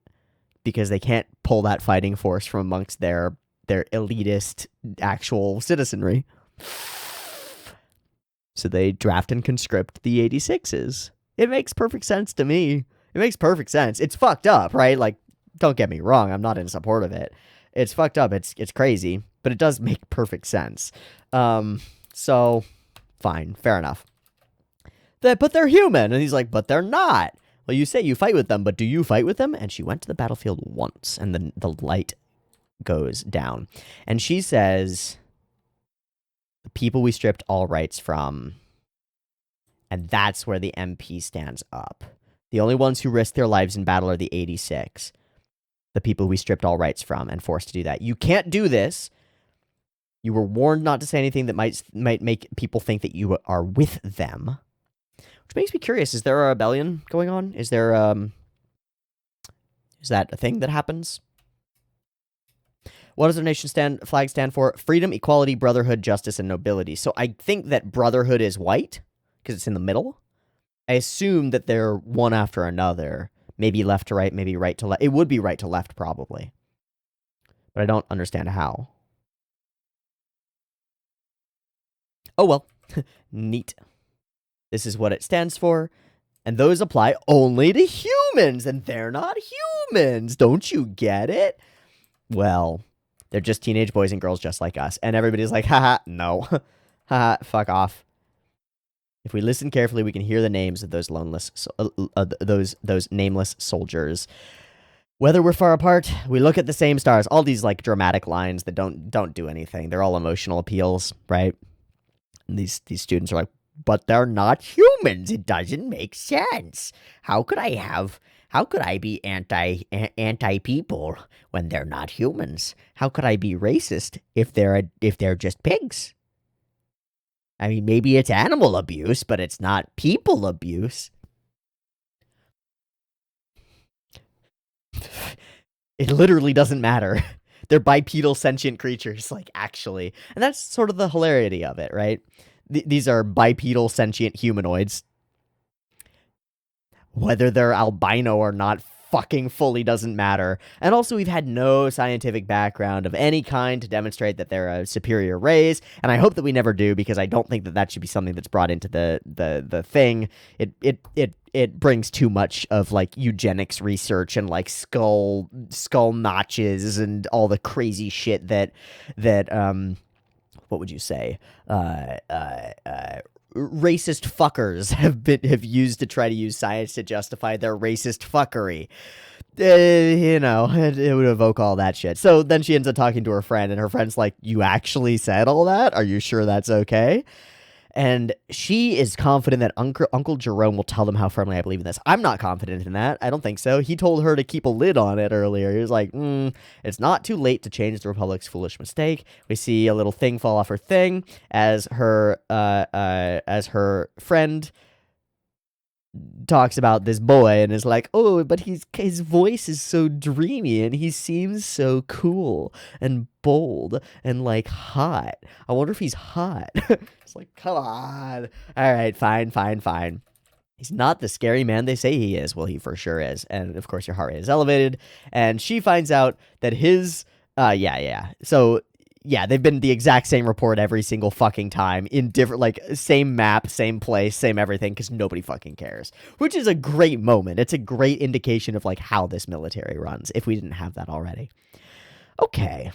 because they can't pull that fighting force from amongst their elitist actual citizenry. So they draft and conscript the 86s. It makes perfect sense to me. It makes perfect sense. It's fucked up, right? Like, don't get me wrong. I'm not in support of it. It's fucked up. It's crazy, but it does make perfect sense. So, fine. Fair enough. But they're human. And he's like, but they're not. Well, you say you fight with them, but do you fight with them? And she went to the battlefield once, and the light goes down. And she says... people we stripped all rights from, and that's where the MP stands up. The only ones who risk their lives in battle are the 86, the people we stripped all rights from and forced to do that. You can't do this. You were warned not to say anything that might make people think that you are with them, which makes me curious. Is there a rebellion going on? Is there is that a thing that happens? What does our nation flag stand for? Freedom, equality, brotherhood, justice, and nobility. So I think that brotherhood is white, because it's in the middle. I assume that they're one after another. Maybe left to right, maybe right to left. It would be right to left, probably. But I don't understand how. Oh, well. Neat. This is what it stands for. And those apply only to humans, and they're not humans. Don't you get it? Well... they're just teenage boys and girls just like us. And everybody's like, haha, no. Haha, fuck off. If we listen carefully, we can hear the names of those those nameless soldiers. Whether we're far apart, we look at the same stars. All these, like, dramatic lines that don't do anything. They're all emotional appeals, right? And these students are like, but they're not humans. It doesn't make sense. How could I be anti people when they're not humans? How could I be racist if they're just pigs? I mean, maybe it's animal abuse, but it's not people abuse. It literally doesn't matter. They're bipedal sentient creatures, like, actually. And that's sort of the hilarity of it, right? These are bipedal sentient humanoids. Whether they're albino or not fucking fully doesn't matter. And also, we've had no scientific background of any kind to demonstrate that they're a superior race, and I hope that we never do, because I don't think that that should be something that's brought into the thing. It brings too much of, like, eugenics research and, like, skull notches and all the crazy shit that what would you say? Racist fuckers have used to try to use science to justify their racist fuckery. You know, it would evoke all that shit. So then she ends up talking to her friend, and her friend's like, you actually said all that? Are you sure that's okay? And she is confident that Uncle Jerome will tell them how firmly I believe in this. I'm not confident in that. I don't think so. He told her to keep a lid on it earlier. He was like, it's not too late to change the Republic's foolish mistake. We see a little thing fall off her thing as her friend talks about this boy and is like, oh, but his voice is so dreamy and he seems so cool and bold and like hot. I wonder if he's hot. It's like, come on. All right, fine. He's not the scary man they say he is. Well, he for sure is. And of course, your heart rate is elevated. And she finds out that his, So yeah, they've been the exact same report every single fucking time in different, like, same map, same place, same everything, because nobody fucking cares. Which is a great moment. It's a great indication of, like, how this military runs, if we didn't have that already. Okay.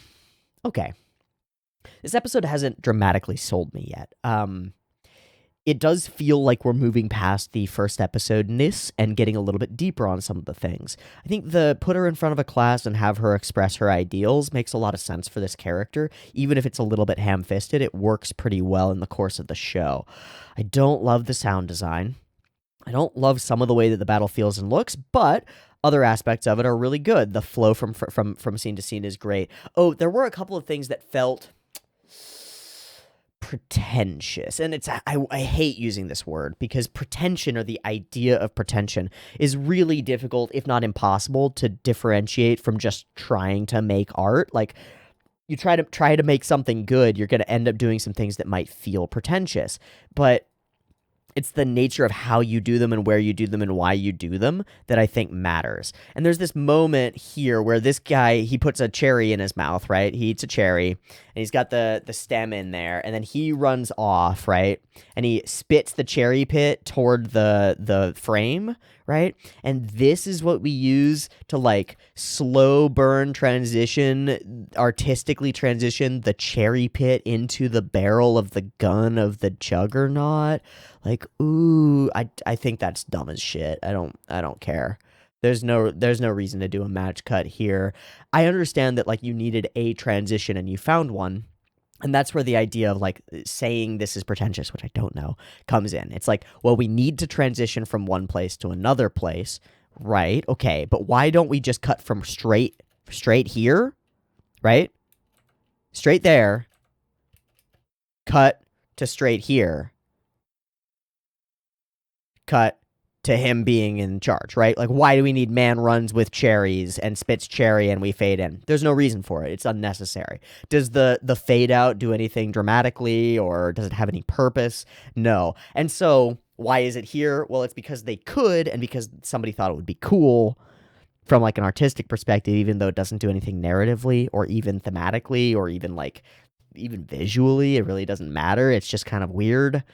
This episode hasn't dramatically sold me yet. It does feel like we're moving past the first episode-ness and getting a little bit deeper on some of the things. I think the put her in front of a class and have her express her ideals makes a lot of sense for this character. Even if it's a little bit ham-fisted, it works pretty well in the course of the show. I don't love the sound design. I don't love some of the way that the battle feels and looks, but other aspects of it are really good. The flow from scene to scene is great. Oh, there were a couple of things that felt pretentious, and I hate using this word because pretension, or the idea of pretension, is really difficult, if not impossible, to differentiate from just trying to make art. Like, you try to make something good, you're going to end up doing some things that might feel pretentious, but it's the nature of how you do them and where you do them and why you do them that I think matters. And there's this moment here where this guy, he puts a cherry in his mouth, right? He eats a cherry, and he's got the stem in there, and then he runs off, right? And he spits the cherry pit toward the frame, right? And this is what we use to, like, slow burn artistically transition the cherry pit into the barrel of the gun of the Juggernaut. Like, ooh, I think that's dumb as shit. I don't care. There's no reason to do a match cut here. I understand that, like, you needed a transition and you found one. And that's where the idea of, like, saying this is pretentious, which I don't know, comes in. It's like, well, we need to transition from one place to another place, right? Okay, but why don't we just cut from straight here, right? Straight there, cut to straight here, cut to him being in charge, right? Like, why do we need man runs with cherries and spits cherry and we fade in? There's no reason for it. It's unnecessary. Does the fade out do anything dramatically, or does it have any purpose? No. And so why is it here? Well, it's because they could, and because somebody thought it would be cool from, like, an artistic perspective, even though it doesn't do anything narratively or even thematically or even, like, even visually. It really doesn't matter. It's just kind of weird.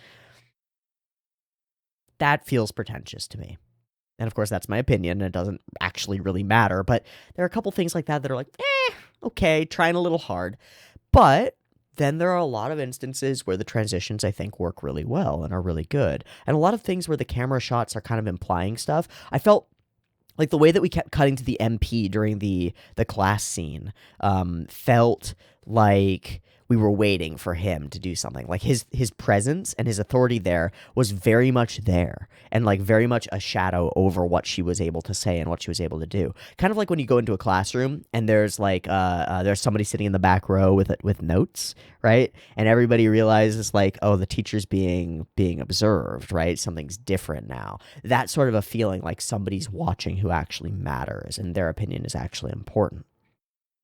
That feels pretentious to me. And of course, that's my opinion, and it doesn't actually really matter, but there are a couple things like that that are like, okay, trying a little hard. But then there are a lot of instances where the transitions, I think, work really well and are really good. And a lot of things where the camera shots are kind of implying stuff. I felt like the way that we kept cutting to the MP during the class scene felt like we were waiting for him to do something. Like, his presence and his authority there was very much there, and, like, very much a shadow over what she was able to say and what she was able to do. Kind of like when you go into a classroom and there's, like, there's somebody sitting in the back row with notes, right? And everybody realizes, like, oh, the teacher's being observed, right? Something's different now. That sort of a feeling, like somebody's watching who actually matters and their opinion is actually important.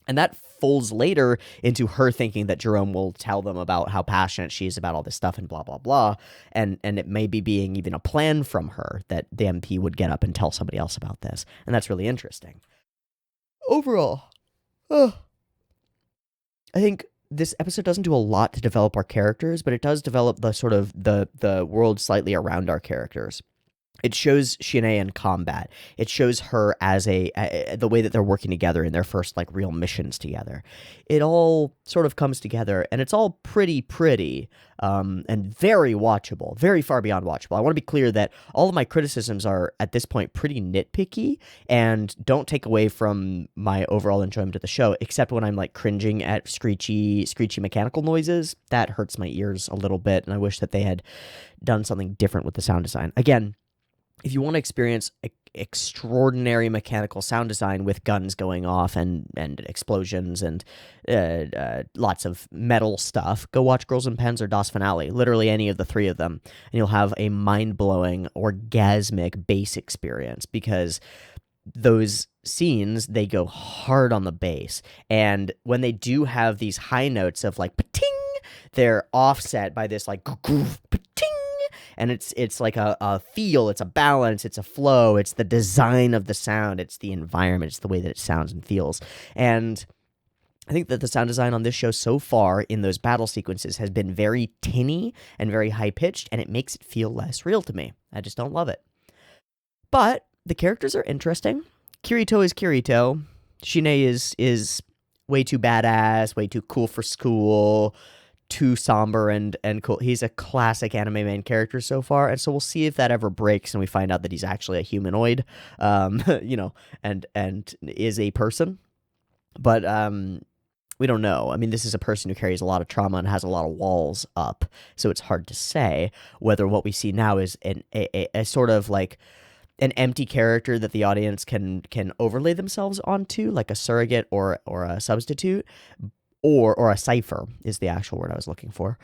And that folds later into her thinking that Jerome will tell them about how passionate she is about all this stuff and blah, blah, blah. And it may be being even a plan from her that the MP would get up and tell somebody else about this. And that's really interesting. Overall, I think this episode doesn't do a lot to develop our characters, but it does develop the sort of the world slightly around our characters. It shows Shinae in combat. It shows her as the way that they're working together in their first like real missions together. It all sort of comes together, and it's all pretty, and very watchable, very far beyond watchable. I want to be clear that all of my criticisms are at this point pretty nitpicky and don't take away from my overall enjoyment of the show, except when I'm like cringing at screechy mechanical noises. That hurts my ears a little bit, and I wish that they had done something different with the sound design. Again, if you want to experience extraordinary mechanical sound design with guns going off and explosions and lots of metal stuff, go watch Girls and Pens or Das Finale, literally any of the three of them, and you'll have a mind-blowing, orgasmic bass experience, because those scenes, they go hard on the bass, and when they do have these high notes of like pa-ting, they're offset by this like pa-ting, and it's like a feel, it's a balance, it's a flow, it's the design of the sound, it's the environment, it's the way that it sounds and feels. And I think that the sound design on this show so far in those battle sequences has been very tinny and very high-pitched, and it makes it feel less real to me. I just don't love it. But the characters are interesting. Kirito is Kirito. Shinae is way too badass, way too cool for school, too somber and cool. He's a classic anime main character so far, and so we'll see if that ever breaks and we find out that he's actually a humanoid, and is a person. But we don't know. I mean, this is a person who carries a lot of trauma and has a lot of walls up, so it's hard to say whether what we see now is a sort of like an empty character that the audience can overlay themselves onto, like a surrogate or a substitute, or a cipher is the actual word I was looking for,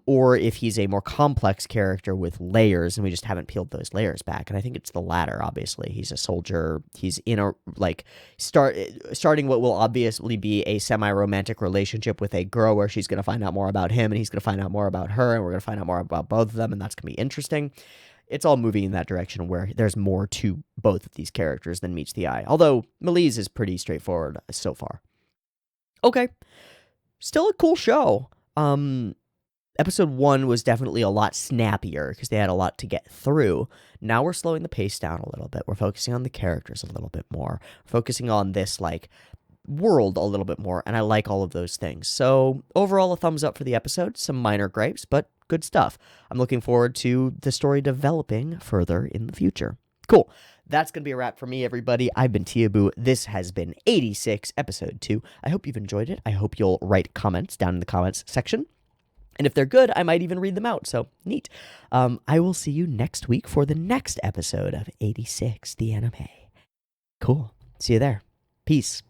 or if he's a more complex character with layers and we just haven't peeled those layers back. And I think it's the latter. Obviously, he's a soldier. He's in a like starting what will obviously be a semi-romantic relationship with a girl where she's going to find out more about him and he's going to find out more about her, and we're going to find out more about both of them, and that's going to be interesting. It's all moving in that direction where there's more to both of these characters than meets the eye, although Melise is pretty straightforward so far. Okay, still a cool show. Episode 1 was definitely a lot snappier because they had a lot to get through. Now we're slowing the pace down a little bit. We're focusing on the characters a little bit more, focusing on this like world a little bit more, and I like all of those things. So overall, a thumbs up for the episode. Some minor gripes, but good stuff. I'm looking forward to the story developing further in the future. Cool. That's going to be a wrap for me, everybody. I've been Teeaboo. This has been 86, episode 2. I hope you've enjoyed it. I hope you'll write comments down in the comments section. And if they're good, I might even read them out. So, neat. I will see you next week for the next episode of 86, the anime. Cool. See you there. Peace.